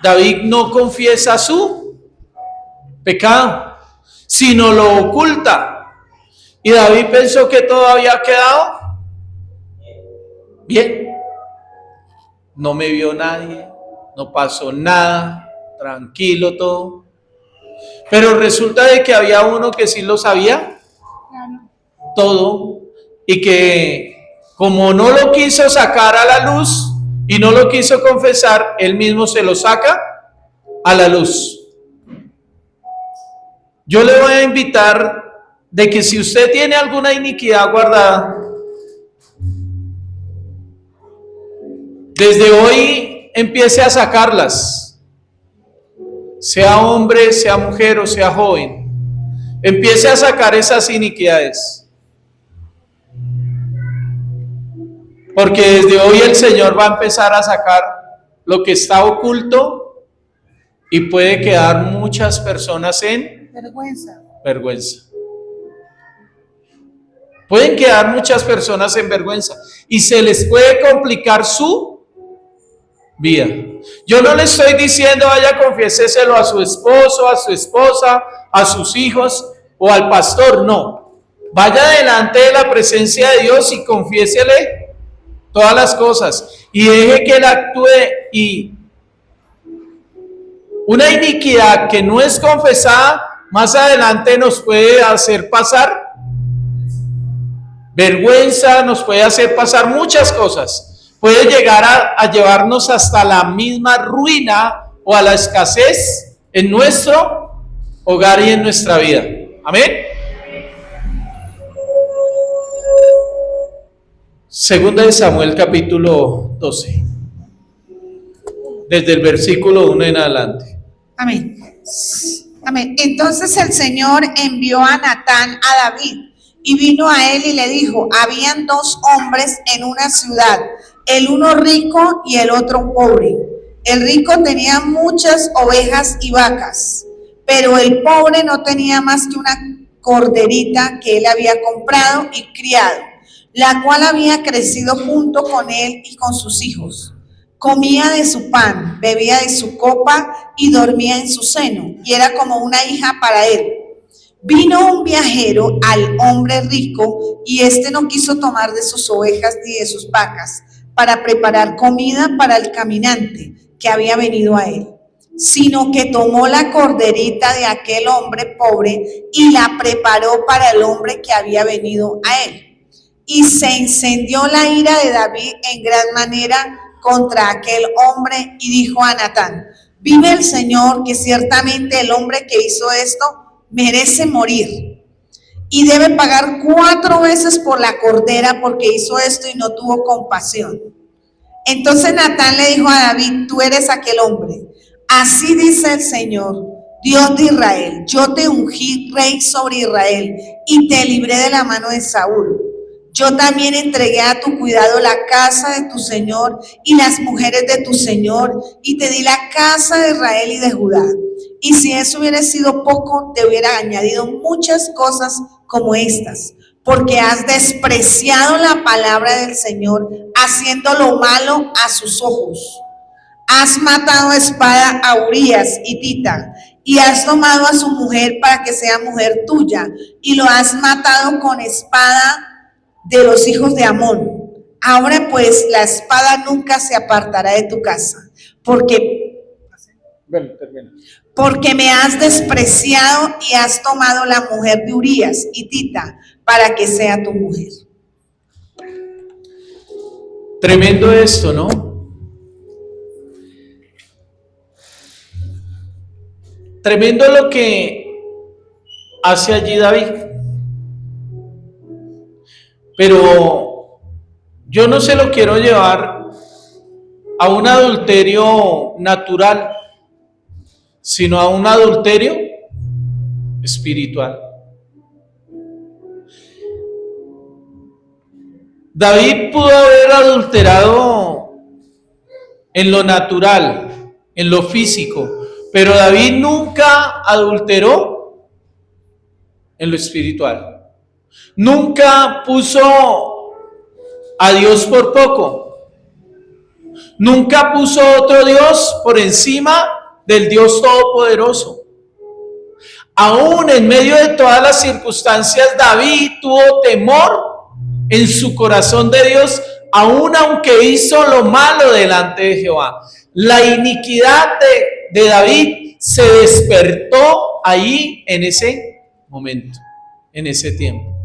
David no confiesa su pecado, sino lo oculta. Y David pensó que todo había quedado bien. No me vio nadie, no pasó nada, tranquilo todo. Pero resulta de que había uno que sí lo sabía todo y que como no lo quiso sacar a la luz y no lo quiso confesar, él mismo se lo saca a la luz. Yo le voy a invitar de que si usted tiene alguna iniquidad guardada, desde hoy empiece a sacarlas, sea hombre, sea mujer o sea joven, empiece a sacar esas iniquidades. Porque desde hoy el Señor va a empezar a sacar lo que está oculto y puede quedar muchas personas en vergüenza. Pueden quedar muchas personas en vergüenza y se les puede complicar su vida. Yo no le estoy diciendo vaya confiéseselo a su esposo, a su esposa, a sus hijos o al pastor, no. Vaya delante de la presencia de Dios y confiésele todas las cosas y deje que él actúe. Y una iniquidad que no es confesada más adelante nos puede hacer pasar vergüenza, nos puede hacer pasar muchas cosas, puede llegar a llevarnos hasta la misma ruina o a la escasez en nuestro hogar y en nuestra vida. Amén. Segunda de Samuel capítulo 12, desde el versículo 1 en adelante. Amén. Amén. Entonces el Señor envió a Natán a David y vino a él y le dijo, habían dos hombres en una ciudad, el uno rico y el otro pobre. El rico tenía muchas ovejas y vacas, pero el pobre no tenía más que una corderita que él había comprado y criado, la cual había crecido junto con él y con sus hijos. Comía de su pan, bebía de su copa y dormía en su seno, y era como una hija para él. Vino un viajero al hombre rico, y éste no quiso tomar de sus ovejas ni de sus vacas para preparar comida para el caminante que había venido a él, sino que tomó la corderita de aquel hombre pobre y la preparó para el hombre que había venido a él. Y se encendió la ira de David en gran manera contra aquel hombre y dijo a Natán, vive el Señor que ciertamente el hombre que hizo esto merece morir y debe pagar 4 veces por la cordera porque hizo esto y no tuvo compasión. Entonces Natán le dijo a David, tú eres aquel hombre. Así dice el Señor, Dios de Israel, yo te ungí rey sobre Israel y te libré de la mano de Saúl. Yo también entregué a tu cuidado la casa de tu Señor y las mujeres de tu Señor, y te di la casa de Israel y de Judá. Y si eso hubiera sido poco, te hubiera añadido muchas cosas como estas, porque has despreciado la palabra del Señor, haciendo lo malo a sus ojos. Has matado a espada a Urías hitita, y has tomado a su mujer para que sea mujer tuya, y lo has matado con espada de los hijos de Amón. Ahora pues la espada nunca se apartará de tu casa, porque me has despreciado y has tomado la mujer de Urías hitita para que sea tu mujer. Tremendo esto, ¿no? Tremendo lo que hace allí David. Pero yo no se lo quiero llevar a un adulterio natural, sino a un adulterio espiritual. David pudo haber adulterado en lo natural, en lo físico, pero David nunca adulteró en lo espiritual. Nunca puso a Dios por poco. Nunca puso otro Dios por encima del Dios Todopoderoso. Aún en medio de todas las circunstancias, David tuvo temor en su corazón de Dios, aún aunque hizo lo malo delante de Jehová. La iniquidad de David se despertó ahí en ese momento, en ese tiempo.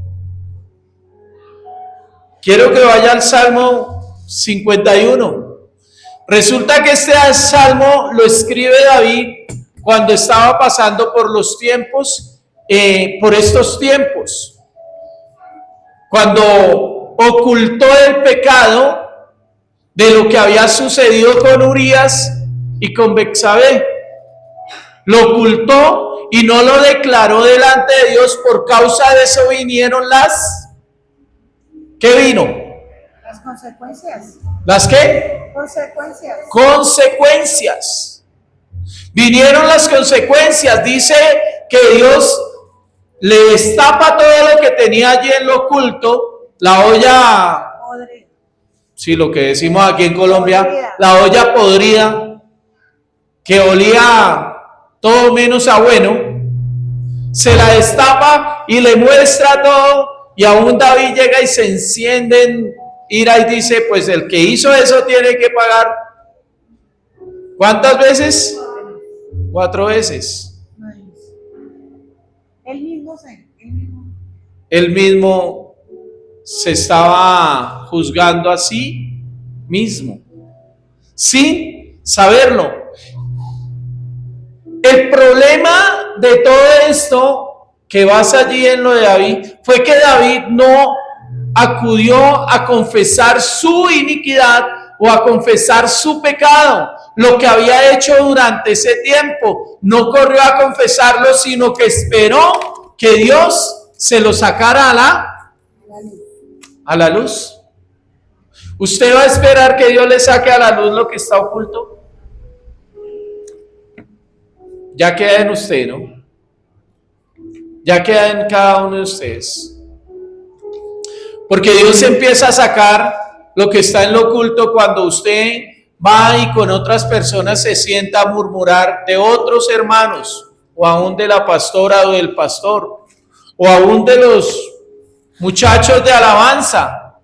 Quiero que vaya al Salmo 51. Resulta que este salmo lo escribe David cuando estaba pasando por los tiempos, por estos tiempos, cuando ocultó el pecado de lo que había sucedido con Urías y con Betsabé. Lo ocultó y no lo declaró delante de Dios. Por causa de eso vinieron las... ¿Qué vino? Las consecuencias. ¿Las qué? Consecuencias. Consecuencias. Vinieron las consecuencias. Dice que Dios le destapa todo lo que tenía allí en lo oculto, la olla, sí, lo que decimos aquí en Colombia, podrida. La olla podrida, que olía todo menos a bueno, se la destapa y le muestra todo. Y aún David llega y se enciende en ira y dice, pues el que hizo eso tiene que pagar. ¿Cuántas veces? 4 veces. Él mismo se estaba juzgando a sí mismo, sin saberlo. El problema de todo esto que vas allí en lo de David, fue que David no acudió a confesar su iniquidad o a confesar su pecado, lo que había hecho durante ese tiempo. No corrió a confesarlo, sino que esperó que Dios se lo sacara a la luz. ¿Usted va a esperar que Dios le saque a la luz lo que está oculto? Ya queda en usted, ¿no? Ya queda en cada uno de ustedes. Porque Dios empieza a sacar lo que está en lo oculto cuando usted va y con otras personas se sienta a murmurar de otros hermanos, o aún de la pastora o del pastor, o aún de los muchachos de alabanza,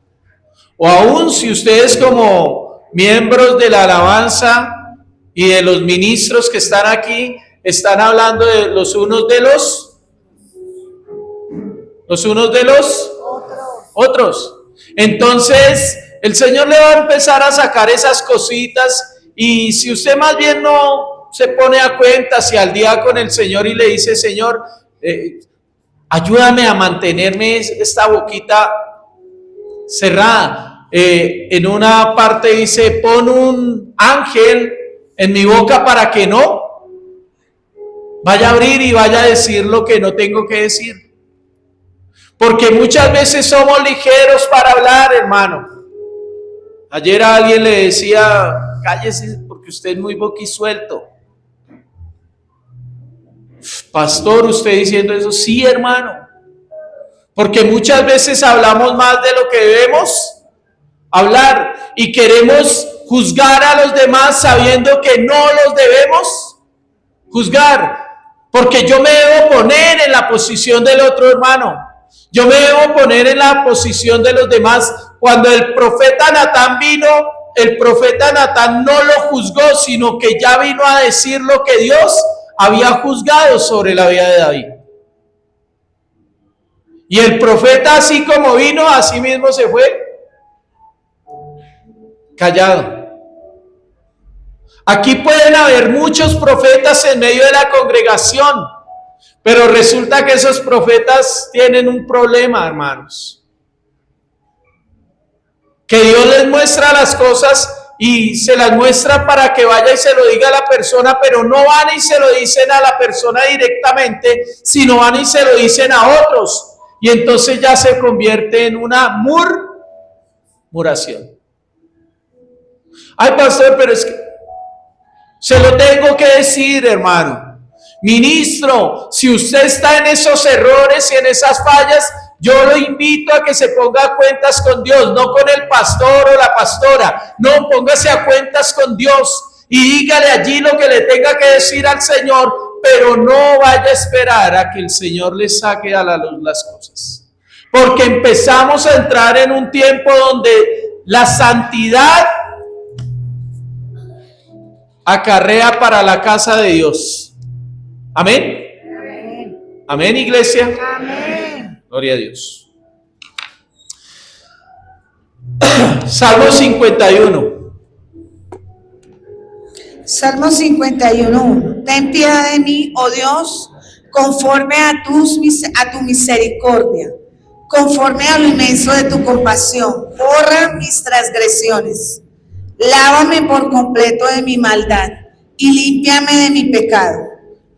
o aún si ustedes como miembros de la alabanza y de los ministros que están aquí, están hablando de los unos de los otros. Entonces, el Señor le va a empezar a sacar esas cositas, y si usted más bien no se pone a cuenta, si al día con el Señor y le dice: Señor, ayúdame a mantenerme esta boquita cerrada. En una parte dice: pon un ángel en mi boca para que no vaya a abrir y vaya a decir lo que no tengo que decir. Porque muchas veces somos ligeros para hablar, hermano. Ayer a alguien le decía: cállese porque usted es muy boquisuelto. Pastor, usted diciendo eso. Sí, hermano. Porque muchas veces hablamos más de lo que debemos hablar y queremos juzgar a los demás sabiendo que no los debemos juzgar. Porque yo me debo poner en la posición del otro hermano. Yo me debo poner en la posición de los demás. Cuando el profeta Natán vino, el profeta Natán no lo juzgó, sino que ya vino a decir lo que Dios había juzgado sobre la vida de David. Y el profeta, así como vino, así mismo se fue, callado. Aquí pueden haber muchos profetas en medio de la congregación, pero resulta que esos profetas tienen un problema, hermanos. Que Dios les muestra las cosas y se las muestra para que vaya y se lo diga a la persona, pero no van y se lo dicen a la persona directamente, sino van y se lo dicen a otros. Y entonces ya se convierte en una murmuración. Ay, pastor, pero es que se lo tengo que decir, hermano. Ministro, si usted está en esos errores y en esas fallas, yo lo invito a que se ponga a cuentas con Dios, no con el pastor o la pastora. No, póngase a cuentas con Dios y dígale allí lo que le tenga que decir al Señor, pero no vaya a esperar a que el Señor le saque a la luz las cosas. Porque empezamos a entrar en un tiempo donde la santidad acarrea para la casa de Dios. Amén. Amén, amén, iglesia. Amén. Gloria a Dios. Salmo 51. Salmo 51. Ten piedad de mí, oh Dios, conforme a tu misericordia, conforme a lo inmenso de tu compasión. Borra mis transgresiones. Lávame por completo de mi maldad y límpiame de mi pecado,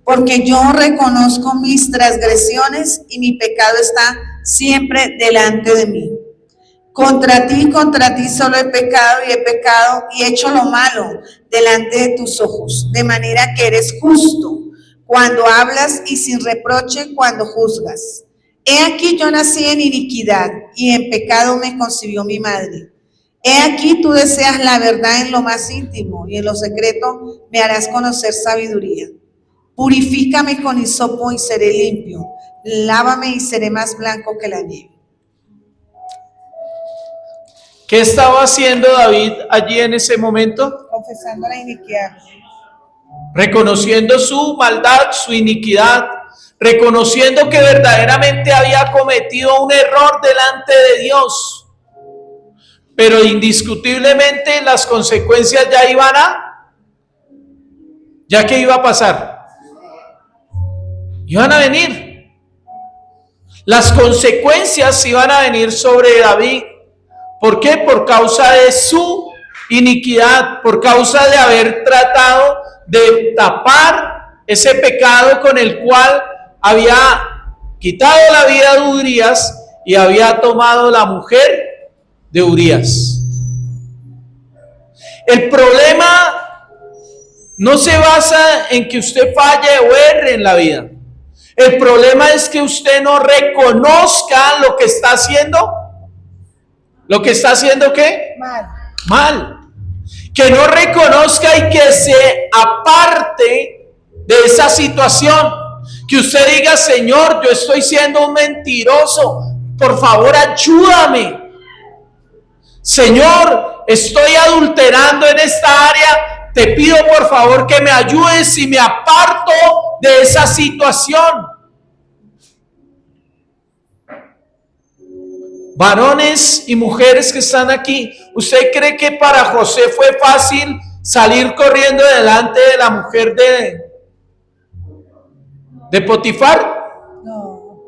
porque yo reconozco mis transgresiones y mi pecado está siempre delante de mí. Contra ti solo he pecado y he hecho lo malo delante de tus ojos, de manera que eres justo cuando hablas y sin reproche cuando juzgas. He aquí yo nací en iniquidad y en pecado me concibió mi madre. He aquí tú deseas la verdad en lo más íntimo y en lo secreto me harás conocer sabiduría. Purifícame con hisopo y seré limpio. Lávame y seré más blanco que la nieve. ¿Qué estaba haciendo David allí en ese momento? Confesando la iniquidad. Reconociendo su maldad, su iniquidad, reconociendo que verdaderamente había cometido un error delante de Dios. Pero indiscutiblemente las consecuencias ¿ya qué iba a pasar? Iban a venir. Las consecuencias iban a venir sobre David. ¿Por qué? Por causa de su iniquidad por causa de haber tratado de tapar ese pecado con el cual había quitado la vida de Urías y había tomado la mujer de Urías. El problema no se basa en que usted falle o erre en la vida. El problema es que usted no reconozca lo que está haciendo. ¿Lo que está haciendo qué? Mal. Que no reconozca y que se aparte de esa situación. Que usted diga, Señor, yo estoy siendo un mentiroso. Por favor, ayúdame. Señor, estoy adulterando en esta área. Te pido por favor que me ayudes y me aparto de esa situación. Varones y mujeres que están aquí, ¿usted cree que para José fue fácil salir corriendo delante de la mujer de Potifar? No.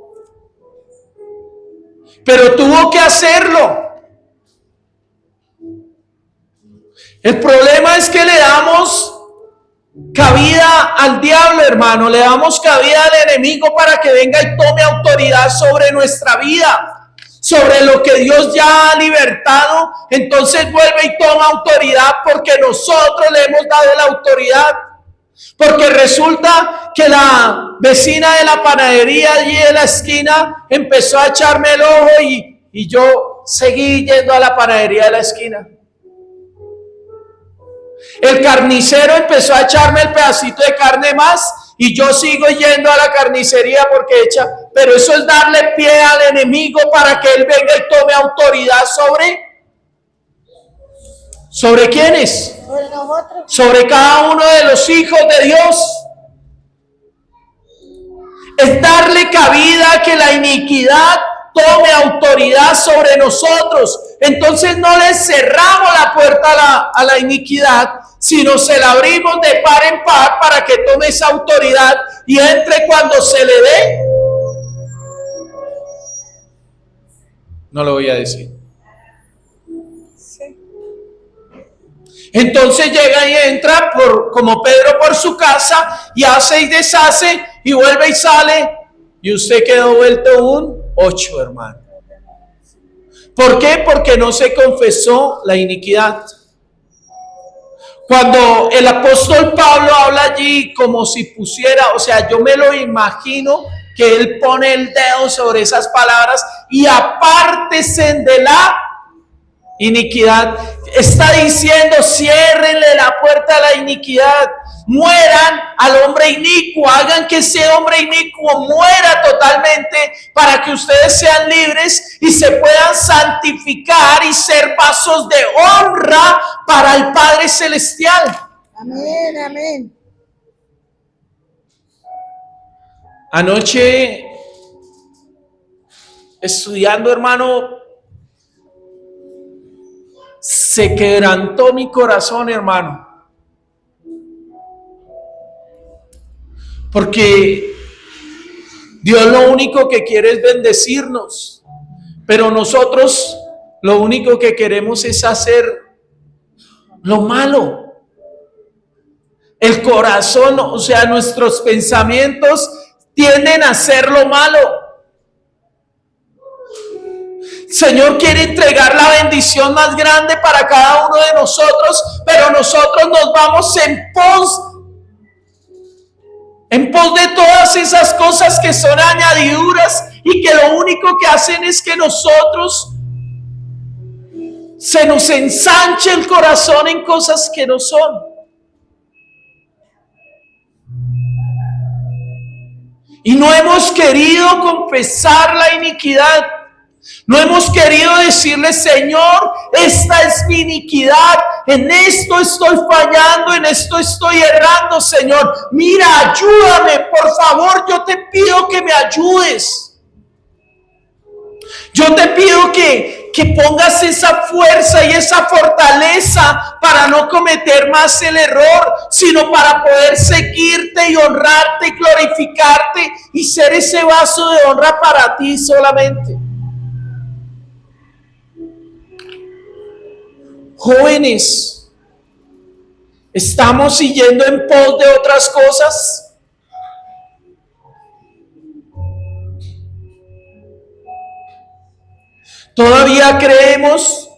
Pero tuvo que hacerlo. El problema es que le damos cabida al diablo, hermano. Le damos cabida al enemigo para que venga y tome autoridad sobre nuestra vida, sobre lo que Dios ya ha libertado. Entonces vuelve y toma autoridad porque nosotros le hemos dado la autoridad. Porque resulta que la vecina de la panadería allí de la esquina empezó a echarme el ojo y yo seguí yendo a la panadería de la esquina. El carnicero empezó a echarme el pedacito de carne más y yo sigo yendo a la carnicería porque echa, pero eso es darle pie al enemigo para que él venga y tome autoridad ¿sobre quiénes? Sobre nosotros. Sobre cada uno de los hijos de Dios. Es darle cabida a que la iniquidad tome autoridad sobre nosotros. Entonces no le cerramos la puerta a la iniquidad, sino se la abrimos de par en par para que tome esa autoridad y entre cuando se le dé. No lo voy a decir. Sí. Entonces llega y entra como Pedro por su casa y hace y deshace y vuelve y sale y usted quedó vuelto un 8, hermano. ¿Por qué? Porque no se confesó la iniquidad. Cuando el apóstol Pablo habla allí como si pusiera, o sea, yo me lo imagino que él pone el dedo sobre esas palabras y apártese de la iniquidad. Está diciendo, ciérrenle la puerta a la iniquidad, mueran al hombre inicuo, hagan que ese hombre inicuo muera totalmente para que ustedes sean libres y se puedan santificar y ser vasos de honra para el Padre Celestial. Amén, amén. Anoche, estudiando, hermano, se quebrantó mi corazón, hermano. Porque Dios lo único que quiere es bendecirnos, pero nosotros lo único que queremos es hacer lo malo. El corazón, o sea, nuestros pensamientos tienden a hacer lo malo. Señor quiere entregar la bendición más grande para cada uno de nosotros, pero nosotros nos vamos en pos de todas esas cosas que son añadiduras y que lo único que hacen es que nosotros se nos ensanche el corazón en cosas que no son. Y no hemos querido confesar la iniquidad. No hemos querido decirle, Señor, esta es mi iniquidad, en esto estoy fallando, en esto estoy errando, Señor. Mira, ayúdame, por favor, yo te pido que me ayudes. Yo te pido que pongas esa fuerza y esa fortaleza para no cometer más el error, sino para poder seguirte y honrarte y glorificarte y ser ese vaso de honra para ti solamente. Jóvenes, ¿estamos siguiendo en pos de otras cosas? ¿Todavía creemos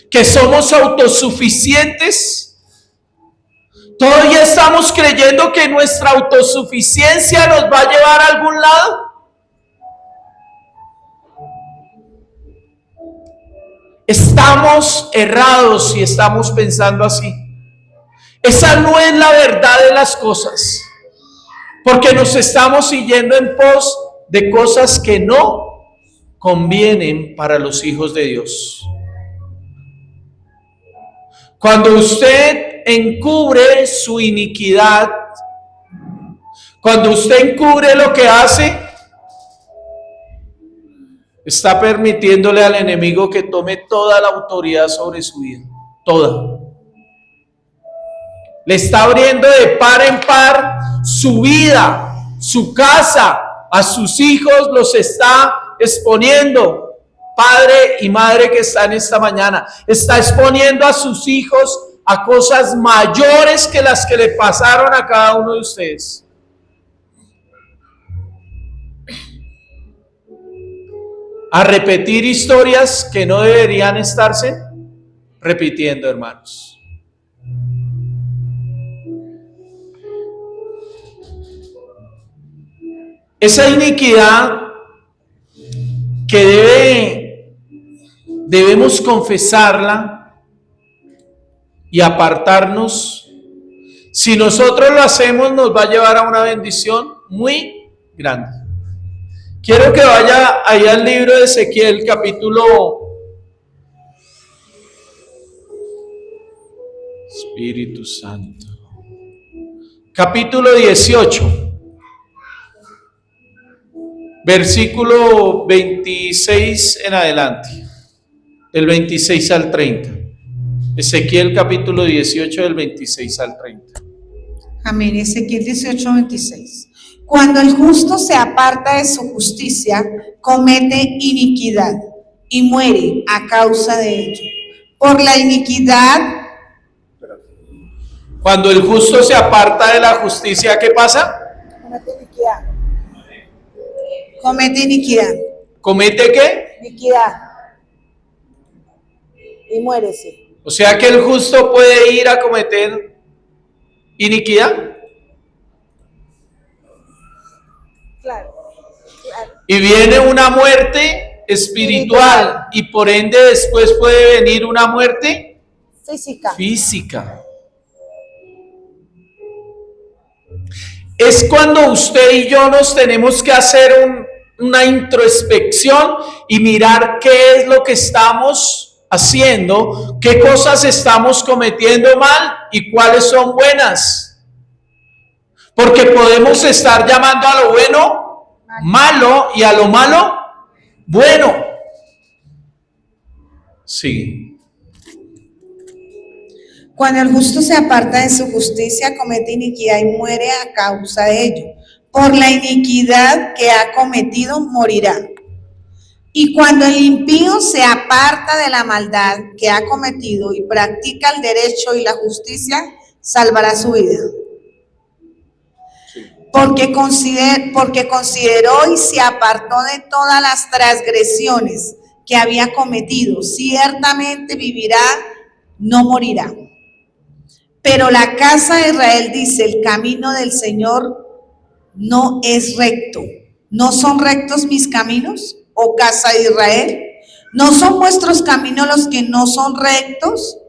que somos autosuficientes? ¿Todavía estamos creyendo que nuestra autosuficiencia nos va a llevar a algún lado? Estamos errados si estamos pensando así. Esa no es la verdad de las cosas, porque nos estamos siguiendo en pos de cosas que no convienen para los hijos de Dios. Cuando usted encubre su iniquidad, cuando usted encubre lo que hace, está permitiéndole al enemigo que tome toda la autoridad sobre su vida, toda. Le está abriendo de par en par su vida, su casa, a sus hijos los está exponiendo. Padre y madre que están esta mañana, está exponiendo a sus hijos a cosas mayores que las que le pasaron a cada uno de ustedes. A repetir historias que no deberían estarse repitiendo, hermanos. Esa iniquidad que debemos confesarla y apartarnos. Si nosotros lo hacemos, nos va a llevar a una bendición muy grande. Quiero que vaya ahí al libro de Ezequiel, capítulo Espíritu Santo, capítulo 18. Versículo 26 en adelante, del 26 al 30. Ezequiel capítulo 18 del 26 al 30. Amén. Ezequiel 18, 26. Cuando el justo se aparta de su justicia, comete iniquidad y muere a causa de ello. Por la iniquidad. Cuando el justo se aparta de la justicia, ¿qué pasa? Comete iniquidad. Comete iniquidad. ¿Comete qué? Iniquidad. Y muérese. O sea que el justo puede ir a cometer iniquidad. Claro. Y viene una muerte espiritual y por ende después puede venir una muerte física. Es cuando usted y yo nos tenemos que hacer una introspección y mirar qué es lo que estamos haciendo, qué cosas estamos cometiendo mal y cuáles son buenas. Porque podemos estar llamando a lo bueno malo y a lo malo bueno. Sí. Cuando el justo se aparta de su justicia, comete iniquidad y muere a causa de ello. Por la iniquidad que ha cometido, morirá. Y cuando el impío se aparta de la maldad que ha cometido y practica el derecho y la justicia, salvará su vida. Porque consideró y se apartó de todas las transgresiones que había cometido. Ciertamente vivirá, no morirá. Pero la casa de Israel dice, el camino del Señor no es recto. ¿No son rectos mis caminos, oh casa de Israel? ¿No son vuestros caminos los que no son rectos?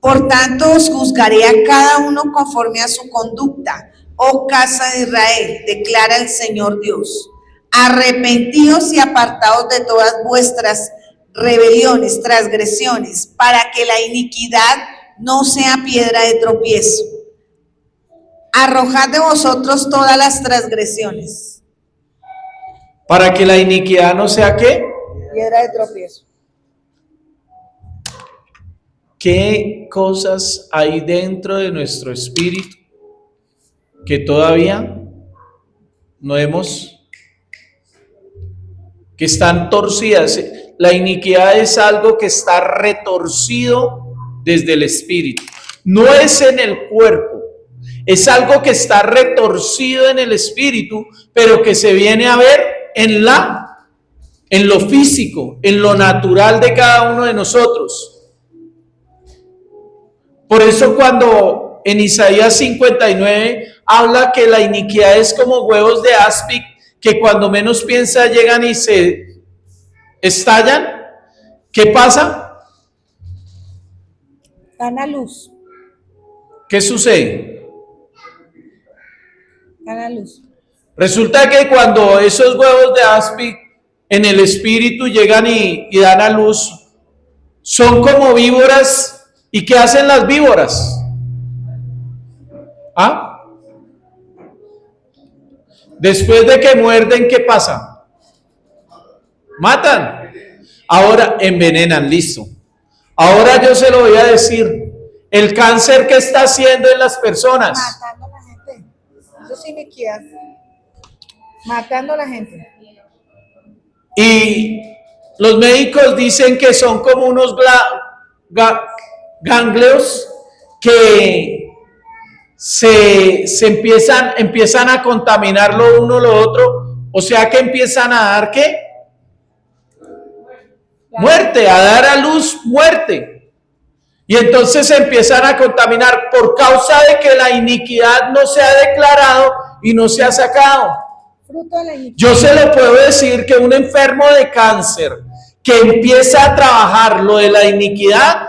Por tanto os juzgaré a cada uno conforme a su conducta, oh casa de Israel, declara el Señor Dios. Arrepentíos y apartaos de todas vuestras rebeliones, transgresiones, para que la iniquidad no sea piedra de tropiezo. Arrojad de vosotros todas las transgresiones. Para que la iniquidad no sea ¿qué? Piedra de tropiezo. ¿Qué cosas hay dentro de nuestro espíritu que todavía no que están torcidas? La iniquidad es algo que está retorcido desde el espíritu. No es en el cuerpo. Es algo que está retorcido en el espíritu, pero que se viene a ver en lo físico, en lo natural de cada uno de nosotros. Por eso cuando en Isaías 59 habla que la iniquidad es como huevos de áspic, que cuando menos piensa llegan y se estallan, ¿qué pasa? Dan a luz. ¿Qué sucede? Dan a luz. Resulta que cuando esos huevos de áspic en el espíritu llegan y dan a luz, son como víboras. ¿Y qué hacen las víboras? ¿Ah? Después de que muerden, ¿qué pasa? Matan. Ahora envenenan, listo. Ahora yo se lo voy a decir. El cáncer que está haciendo en las personas. Matando a la gente. Eso es iniquidad. Matando a la gente. Y los médicos dicen que son como unos ganglios que se empiezan a contaminar lo uno lo otro, o sea que empiezan a dar ¿qué? Muerte, a dar a luz muerte. Y entonces se empiezan a contaminar por causa de que la iniquidad no se ha declarado y no se ha sacado. Fruto de la iniquidad. Yo se lo puedo decir que un enfermo de cáncer que empieza a trabajar lo de la iniquidad,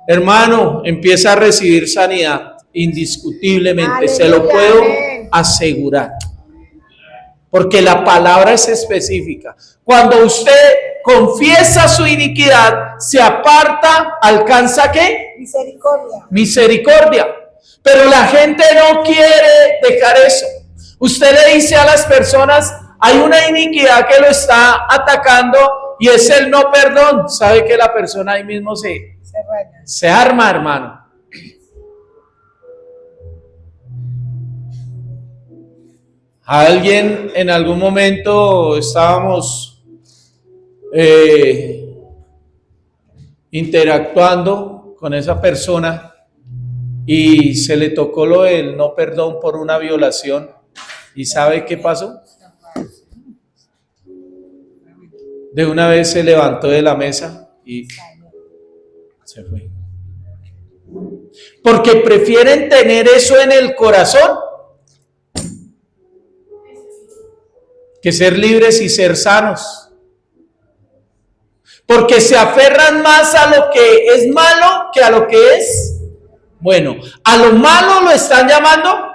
hermano, empieza a recibir sanidad, indiscutiblemente. Aleluya, Se lo puedo amén. asegurar. Porque la palabra es específica. Cuando usted confiesa su iniquidad, se aparta, alcanza ¿qué? Misericordia. Misericordia. Pero la gente no quiere dejar eso. Usted le dice a las personas, hay una iniquidad que lo está atacando y es el no perdón. Sabe que la persona ahí mismo se arma, hermano. Alguien en algún momento estábamos interactuando con esa persona y se le tocó lo del no perdón por una violación. ¿Y sabe qué pasó? De una vez se levantó de la mesa y se fue. Porque prefieren tener eso en el corazón que ser libres y ser sanos. Porque se aferran más a lo que es malo que a lo que es bueno. A lo malo lo están llamando,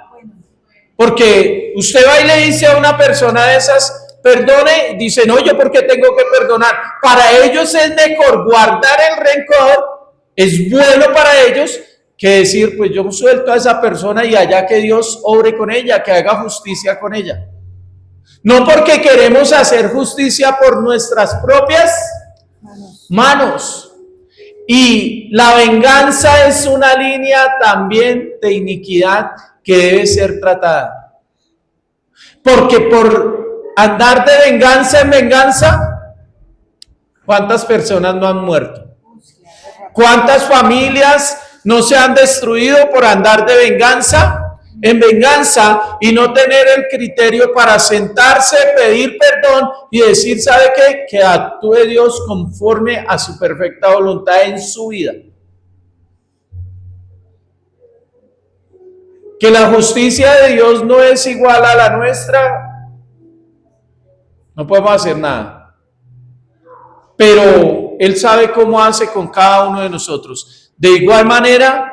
porque usted va y le dice a una persona de esas, perdone, dice, no, yo porque tengo que perdonar. Para ellos es mejor guardar el rencor, es bueno para ellos, que decir, pues yo suelto a esa persona y allá que Dios obre con ella, que haga justicia con ella. No porque queremos hacer justicia por nuestras propias manos. Y la venganza es una línea también de iniquidad que debe ser tratada. Porque por andar de venganza en venganza, ¿cuántas personas no han muerto? ¿Cuántas familias no se han destruido por andar de venganza en venganza y no tener el criterio para sentarse, pedir perdón y decir, ¿sabe qué? Que actúe Dios conforme a su perfecta voluntad en su vida? Que la justicia de Dios no es igual a la nuestra, no podemos hacer nada. Pero Él sabe cómo hace con cada uno de nosotros. De igual manera,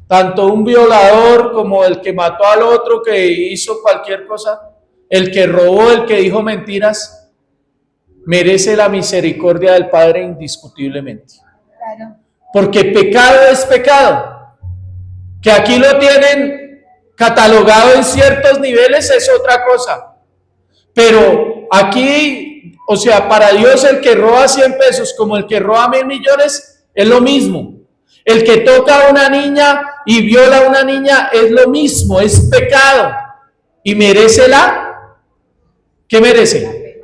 tanto un violador como el que mató al otro, que hizo cualquier cosa, el que robó, el que dijo mentiras, merece la misericordia del Padre indiscutiblemente. Claro. Porque Pecado es pecado. Que aquí lo tienen catalogado en ciertos niveles es otra cosa. Pero aquí, o sea, para Dios el que roba 100 pesos como el que roba 1.000 millones es lo mismo. El que toca a una niña y viola a una niña es lo mismo, es pecado. Y merece ¿qué merece?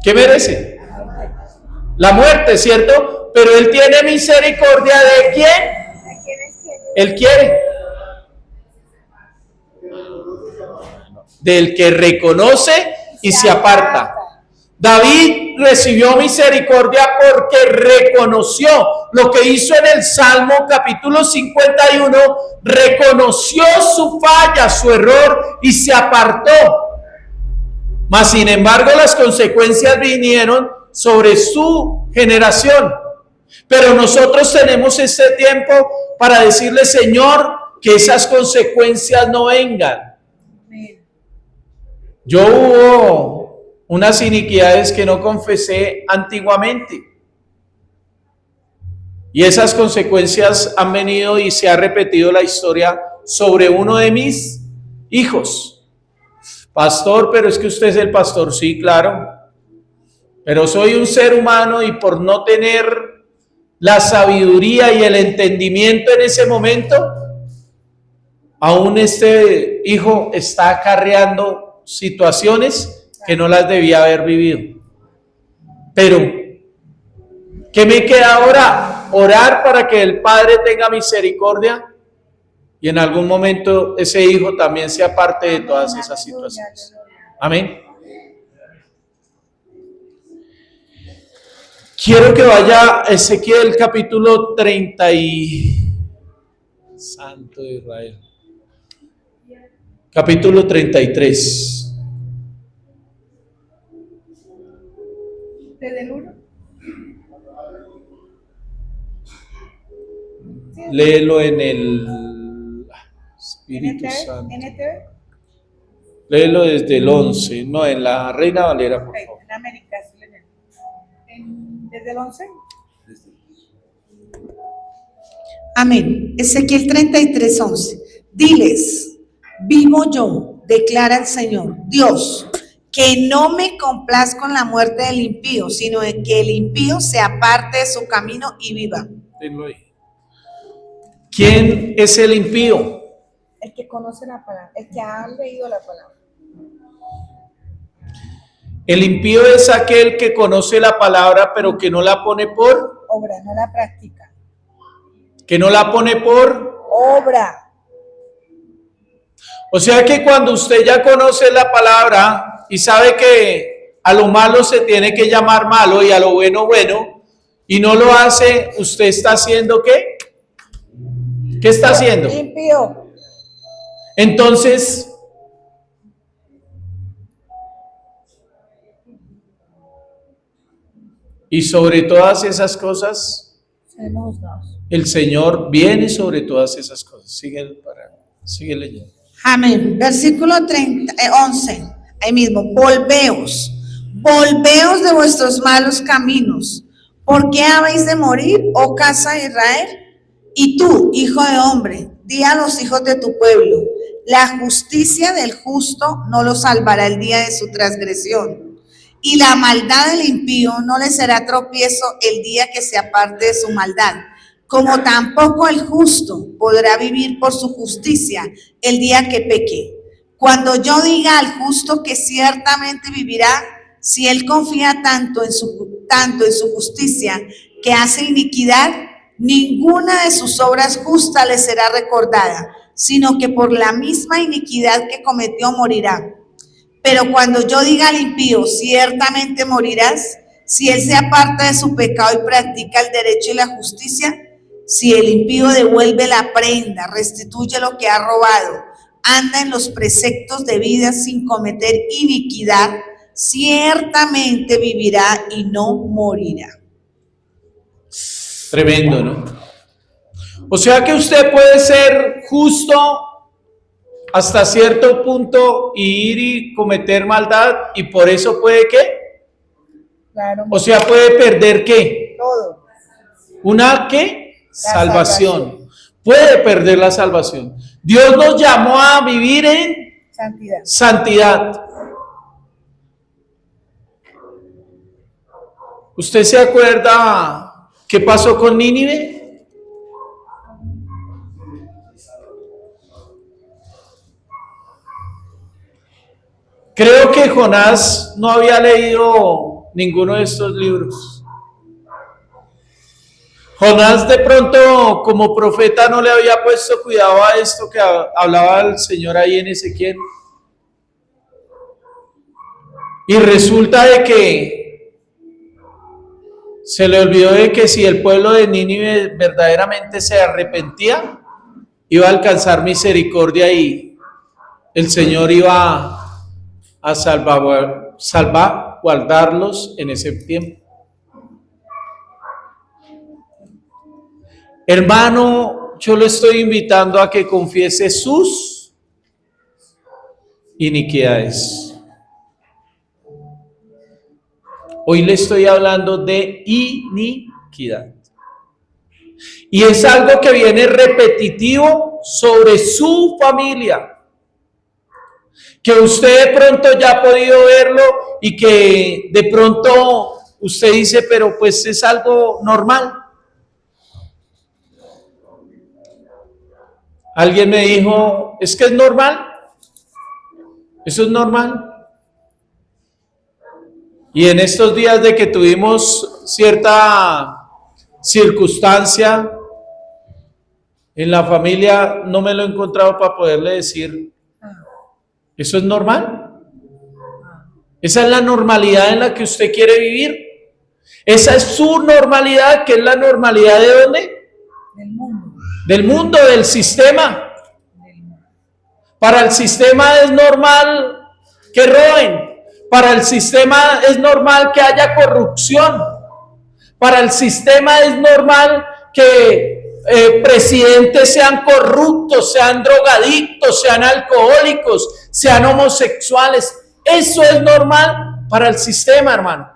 ¿Qué merece? La muerte, ¿cierto? pero Él tiene misericordia ¿de quién? Él quiere. Del que reconoce y se aparta. David recibió misericordia porque reconoció lo que hizo en el Salmo capítulo 51, reconoció su falla, su error y se apartó. Mas sin embargo las consecuencias vinieron sobre su generación. Pero nosotros tenemos este tiempo para decirle, Señor, que esas consecuencias no vengan. Yo hubo unas iniquidades que no confesé antiguamente. Y esas consecuencias han venido y se ha repetido la historia sobre uno de mis hijos. Pastor, pero es que usted es el pastor. Sí, claro. Pero soy un ser humano y por no tener la sabiduría y el entendimiento en ese momento, aún este hijo está acarreando situaciones que no las debía haber vivido. Pero, ¿qué me queda ahora? Orar para que el Padre tenga misericordia y en algún momento ese hijo también sea parte de todas esas situaciones. Amén. Quiero que vaya a Ezequiel capítulo 30 y... Santo de Israel. Capítulo 33. ¿Desde el 1? Léelo en el Espíritu Santo. ¿NTV? Léelo desde el 11, no, en la Reina Valera, por favor. En América, ¿desde el 11? Amén. Ezequiel 33:11. Diles, vivo yo, declara el Señor, Dios, que no me complazco en la muerte del impío, sino en que el impío se aparte de su camino y viva. Tenlo ahí. ¿Quién es el impío? El que conoce la palabra, el que ha leído la palabra. El impío es aquel que conoce la palabra, pero que no la pone por obra, no la practica. Que no la pone por obra. O sea que cuando usted ya conoce la palabra y sabe que a lo malo se tiene que llamar malo y a lo bueno bueno, y no lo hace, ¿usted está haciendo qué? ¿Qué está haciendo? Impío. Entonces, y sobre todas esas cosas, el Señor viene sobre todas esas cosas. Sigue leyendo. Amén. Versículo 11. Ahí mismo. Volveos de vuestros malos caminos. ¿Por qué habéis de morir, oh casa de Israel? Y tú, hijo de hombre, di a los hijos de tu pueblo, la justicia del justo no lo salvará el día de su transgresión, y la maldad del impío no le será tropiezo el día que se aparte de su maldad, como tampoco el justo podrá vivir por su justicia el día que peque. Cuando yo diga al justo que ciertamente vivirá, si él confía tanto en su justicia que hace iniquidad, ninguna de sus obras justas le será recordada, sino que por la misma iniquidad que cometió morirá. Pero cuando yo diga al impío, ciertamente morirás, si él se aparta de su pecado y practica el derecho y la justicia, si el impío devuelve la prenda, restituye lo que ha robado, anda en los preceptos de vida sin cometer iniquidad, ciertamente vivirá y no morirá. Tremendo, ¿no? O sea que usted puede ser justo hasta cierto punto y ir y cometer maldad y por eso puede ¿qué? Claro. O sea, puede perder ¿qué? Todo. ¿Una qué? Salvación. Puede perder la salvación. Dios nos llamó a vivir en santidad. ¿Usted se acuerda qué pasó con Nínive? Creo que Jonás no había leído ninguno de estos libros. Jonás de pronto como profeta no le había puesto cuidado a esto que hablaba el Señor ahí en Ezequiel. Y resulta de que se le olvidó de que si el pueblo de Nínive verdaderamente se arrepentía, iba a alcanzar misericordia y el Señor iba a salvaguardarlos en ese tiempo. Hermano, yo lo estoy invitando a que confiese sus iniquidades. Hoy le estoy hablando de iniquidad. Y es algo que viene repetitivo sobre su familia. Que usted de pronto ya ha podido verlo y que de pronto usted dice, pero pues es algo normal. Alguien me dijo, es que es normal. Eso es normal. Y en estos días de que tuvimos cierta circunstancia en la familia, no me lo he encontrado para poderle decir, ¿eso es normal? Esa es la normalidad en la que usted quiere vivir. Esa es su normalidad, que es la normalidad ¿de dónde? Del mundo. Del mundo, del sistema. Para el sistema es normal que roben. Para el sistema es normal que haya corrupción. Para el sistema es normal que presidentes sean corruptos, sean drogadictos, sean alcohólicos, sean homosexuales. Eso es normal para el sistema, hermano.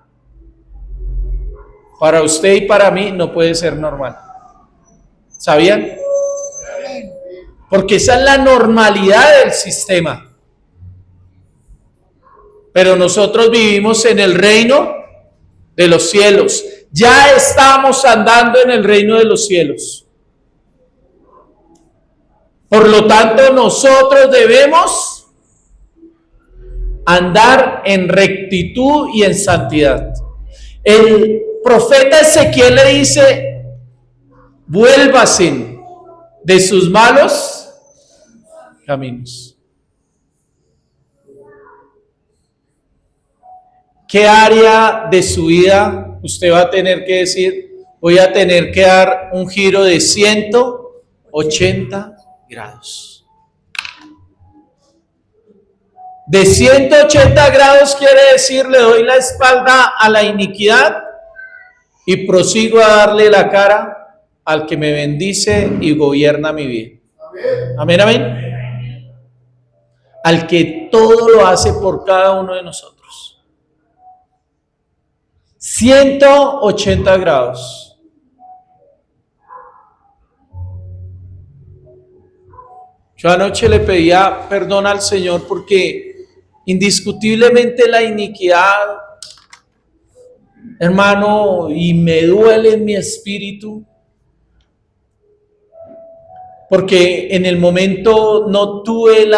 Para usted y para mí no puede ser normal. ¿Sabían? Porque esa es la normalidad del sistema. Pero nosotros vivimos en el reino de los cielos. Ya estamos andando en el reino de los cielos. Por lo tanto, nosotros debemos andar en rectitud y en santidad. El profeta Ezequiel le dice, vuélvase de sus malos caminos. ¿Qué área de su vida usted va a tener que decir, voy a tener que dar un giro de 180 grados? De 180 grados quiere decir, le doy la espalda a la iniquidad y prosigo a darle la cara al que me bendice y gobierna mi vida. Amén, amén. Al que todo lo hace por cada uno de nosotros. 180 grados. Yo anoche le pedía perdón al Señor porque indiscutiblemente la iniquidad, hermano, y me duele en mi espíritu, porque en el momento no tuve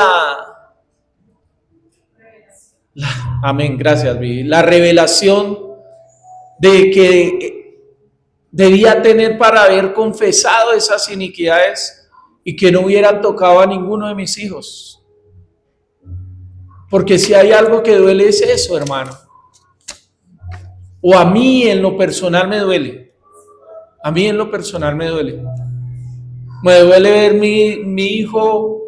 amén, gracias, Vivi, la revelación de que debía tener para haber confesado esas iniquidades y que no hubieran tocado a ninguno de mis hijos. Porque si hay algo que duele es eso, hermano. O a mí en lo personal me duele. A mí en lo personal me duele. Me duele ver mi hijo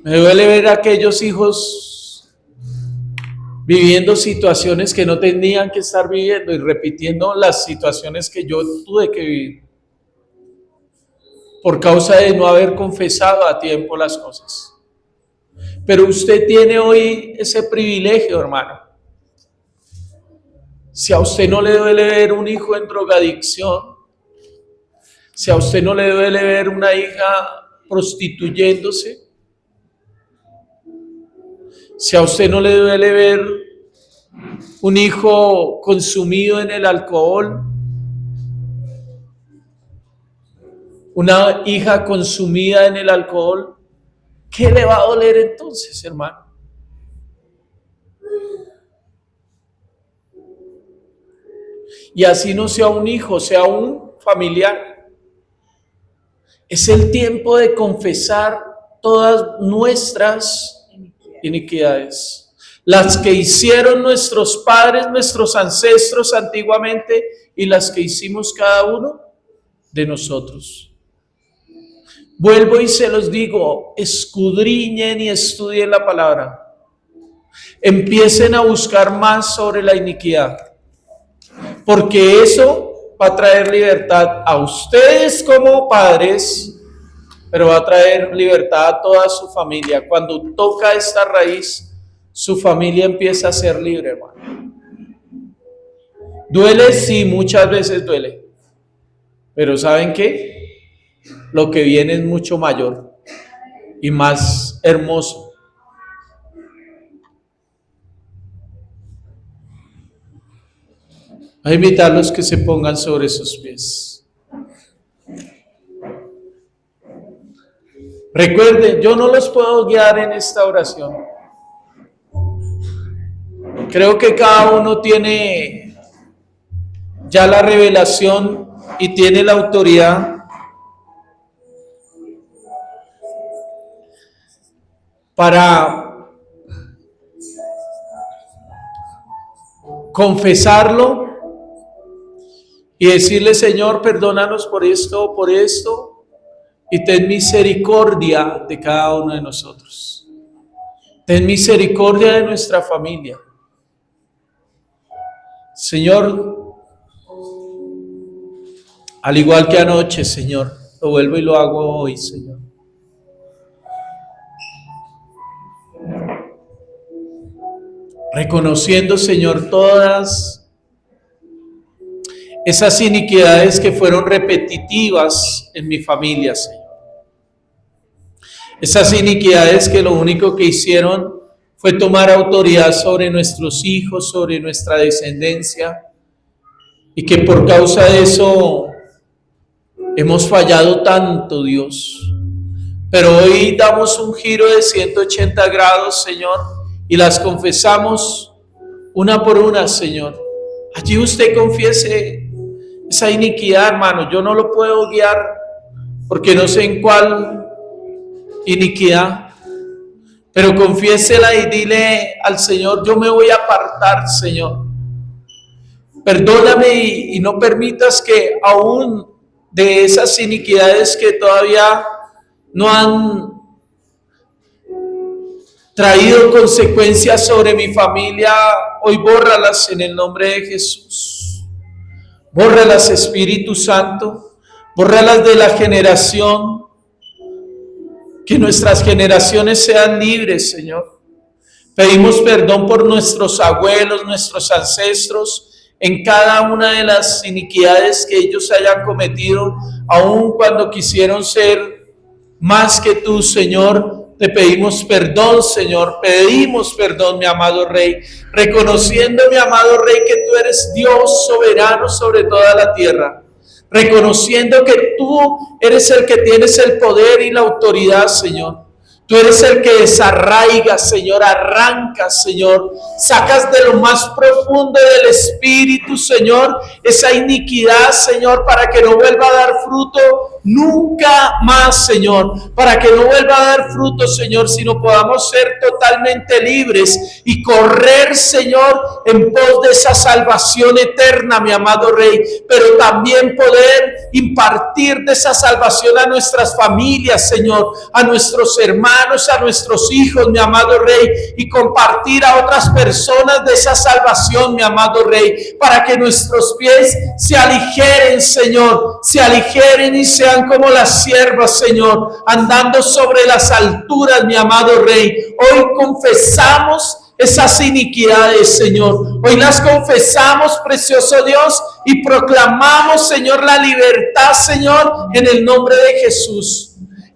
me duele ver a aquellos hijos viviendo situaciones que no tenían que estar viviendo y repitiendo las situaciones que yo tuve que vivir por causa de no haber confesado a tiempo las cosas. Pero usted tiene hoy ese privilegio, hermano. Si a usted no le duele ver un hijo en drogadicción, si a usted no le duele ver una hija prostituyéndose, si a usted no le duele ver un hijo consumido en el alcohol, una hija consumida en el alcohol, ¿qué le va a doler entonces, hermano? Y así no sea un hijo, sea un familiar. Es el tiempo de confesar todas nuestras iniquidades. Las que hicieron nuestros padres, nuestros ancestros antiguamente y las que hicimos cada uno de nosotros. Vuelvo y se los digo, escudriñen y estudien la palabra. Empiecen a buscar más sobre la iniquidad, porque eso va a traer libertad a ustedes como padres, pero va a traer libertad a toda su familia. Cuando toca esta raíz, su familia empieza a ser libre, hermano. Duele, sí, muchas veces duele, pero ¿saben qué? Lo que viene es mucho mayor y más hermoso. A invitarlos que se pongan sobre sus pies. Recuerden, yo no los puedo guiar en esta oración. Creo que cada uno tiene ya la revelación y tiene la autoridad para confesarlo y decirle: Señor, perdónanos por esto, y ten misericordia de cada uno de nosotros. Ten misericordia de nuestra familia. Señor, al igual que anoche, Señor, lo vuelvo y lo hago hoy, Señor. Reconociendo, Señor, todas esas iniquidades que fueron repetitivas en mi familia, Señor. Esas iniquidades que lo único que hicieron fue tomar autoridad sobre nuestros hijos, sobre nuestra descendencia, y que por causa de eso hemos fallado tanto, Dios. Pero hoy damos un giro de 180 grados, Señor, y las confesamos una por una, Señor. Allí usted confiese esa iniquidad, hermano. Yo no lo puedo guiar porque no sé en cuál iniquidad, pero confiésela y dile al Señor: yo me voy a apartar, Señor. Perdóname y no permitas que aún de esas iniquidades que todavía no han traído consecuencias sobre mi familia, hoy bórralas en el nombre de Jesús. Bórralas, Espíritu Santo, bórralas de la generación. Que nuestras generaciones sean libres, Señor. Pedimos perdón por nuestros abuelos, nuestros ancestros, en cada una de las iniquidades que ellos hayan cometido, aun cuando quisieron ser más que tú, Señor. Te pedimos perdón, Señor. Pedimos perdón, mi amado Rey, reconociendo, mi amado Rey, que tú eres Dios soberano sobre toda la tierra. Reconociendo que tú eres el que tienes el poder y la autoridad, Señor. Tú eres el que desarraigas, Señor, arrancas, Señor, sacas de lo más profundo del espíritu, Señor, esa iniquidad, Señor, para que no vuelva a dar fruto nunca más, Señor, para que no vuelva a dar fruto, Señor, sino podamos ser totalmente libres y correr, Señor, en pos de esa salvación eterna, mi amado Rey, pero también poder impartir de esa salvación a nuestras familias, Señor, a nuestros hermanos, a nuestros hijos, mi amado Rey, y compartir a otras personas de esa salvación, mi amado Rey, para que nuestros pies se aligeren, Señor, se aligeren y sean como las siervas, Señor, andando sobre las alturas, mi amado Rey. Hoy confesamos esas iniquidades, Señor. Hoy las confesamos, precioso Dios, y proclamamos, Señor, la libertad, Señor, en el nombre de Jesús.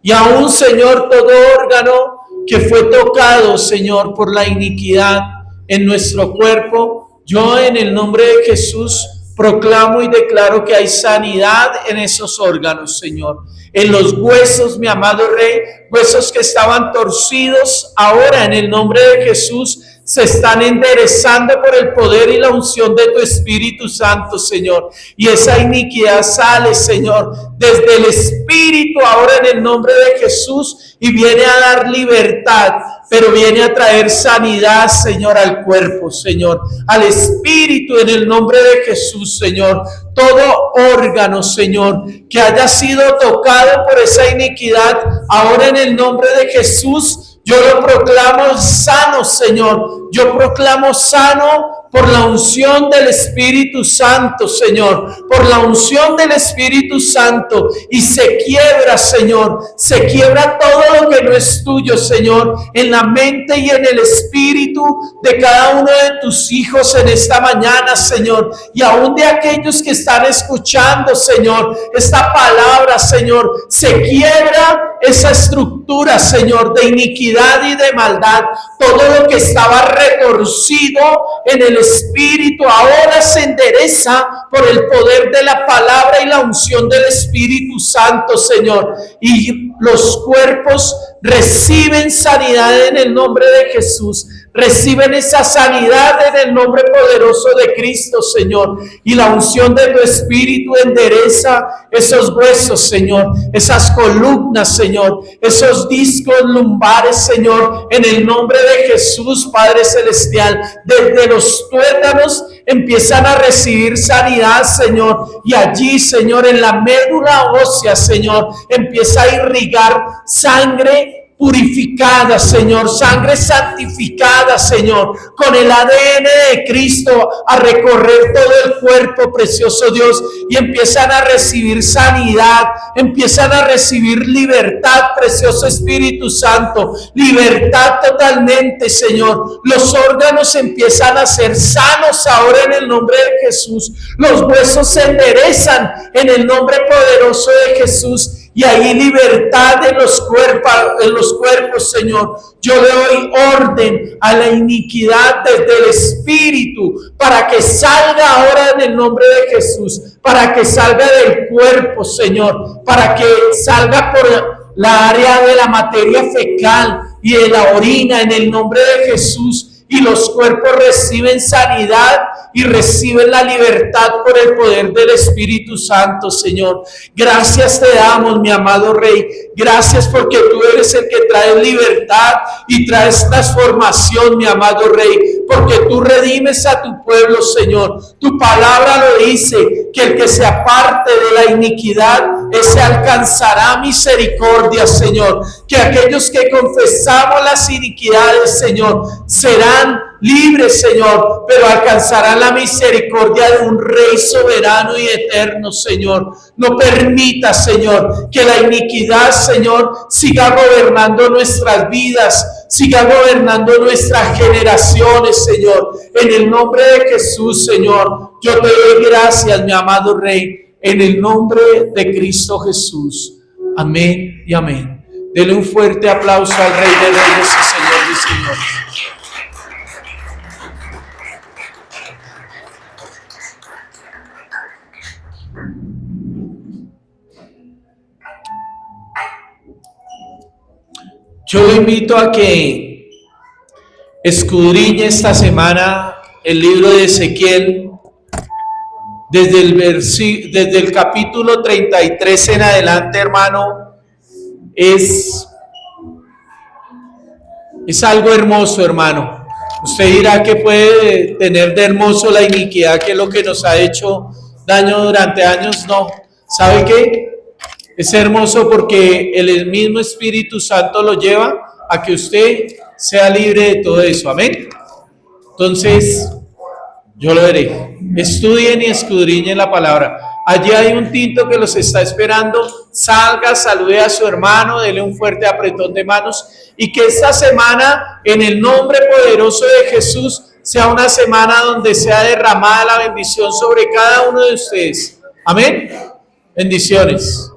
Y aún, Señor, todo órgano que fue tocado, Señor, por la iniquidad en nuestro cuerpo, yo en el nombre de Jesús proclamo y declaro que hay sanidad en esos órganos, Señor. En los huesos, mi amado Rey, huesos que estaban torcidos, ahora en el nombre de Jesús se están enderezando por el poder y la unción de tu Espíritu Santo, Señor. Y esa iniquidad sale, Señor, desde el Espíritu ahora en el nombre de Jesús y viene a dar libertad, pero viene a traer sanidad, Señor, al cuerpo, Señor, al espíritu en el nombre de Jesús, Señor. Todo órgano, Señor, que haya sido tocado por esa iniquidad, ahora en el nombre de Jesús, yo lo proclamo sano, Señor. Yo proclamo sano por la unción del Espíritu Santo, Señor, por la unción del Espíritu Santo, y se quiebra, Señor, se quiebra todo lo que no es tuyo, Señor, en la mente y en el espíritu de cada uno de tus hijos en esta mañana, Señor, y aún de aquellos que están escuchando, Señor, esta palabra, Señor, se quiebra esa estructura, Señor, de iniquidad y de maldad, todo lo que estaba retorcido en el Espíritu ahora se endereza por el poder de la palabra y la unción del Espíritu Santo, Señor, y los cuerpos reciben sanidad en el nombre de Jesús. Reciben esa sanidad en el nombre poderoso de Cristo, Señor. Y la unción de tu Espíritu endereza esos huesos, Señor. Esas columnas, Señor. Esos discos lumbares, Señor. En el nombre de Jesús, Padre Celestial. Desde los tuétanos empiezan a recibir sanidad, Señor. Y allí, Señor, en la médula ósea, Señor, empieza a irrigar sangre purificada, Señor, sangre santificada, Señor, con el ADN de Cristo a recorrer todo el cuerpo, precioso Dios, y empiezan a recibir sanidad, empiezan a recibir libertad, precioso Espíritu Santo, libertad totalmente, Señor. Los órganos empiezan a ser sanos ahora en el nombre de Jesús, los huesos se enderezan en el nombre poderoso de Jesús. Y hay libertad en los cuerpos, Señor. Yo le doy orden a la iniquidad desde el Espíritu para que salga ahora en el nombre de Jesús, para que salga del cuerpo, Señor, para que salga por la área de la materia fecal y de la orina en el nombre de Jesús. Y los cuerpos reciben sanidad y reciben la libertad por el poder del Espíritu Santo, Señor. Gracias te damos, mi amado Rey. Gracias porque tú eres el que trae libertad y traes transformación, mi amado Rey. Porque tú redimes a tu pueblo, Señor. Tu palabra lo dice, que el que se aparte de la iniquidad, ese alcanzará misericordia, Señor. Que aquellos que confesamos las iniquidades, Señor, serán libres, Señor, pero alcanzarán la misericordia de un Rey soberano y eterno, Señor. No permita, Señor, que la iniquidad, Señor, siga gobernando nuestras vidas, siga gobernando nuestras generaciones, Señor. En el nombre de Jesús, Señor, yo te doy gracias, mi amado Rey, en el nombre de Cristo Jesús. Amén y amén. Dele un fuerte aplauso al Rey de Reyes y Señor de Señores. Yo lo invito a que escudriñe esta semana el libro de Ezequiel desde el capítulo 33 en adelante, hermano. Es algo hermoso, hermano. Usted dirá que puede tener de hermoso la iniquidad, que es lo que nos ha hecho daño durante años. No, ¿sabe qué? Es hermoso porque el mismo Espíritu Santo lo lleva a que usted sea libre de todo eso. Amén. Entonces, yo lo veré. Estudien y escudriñen la palabra. Allí hay un tinto que los está esperando. Salga, salude a su hermano, dele un fuerte apretón de manos. Y que esta semana, en el nombre poderoso de Jesús, sea una semana donde sea derramada la bendición sobre cada uno de ustedes. Amén. Bendiciones.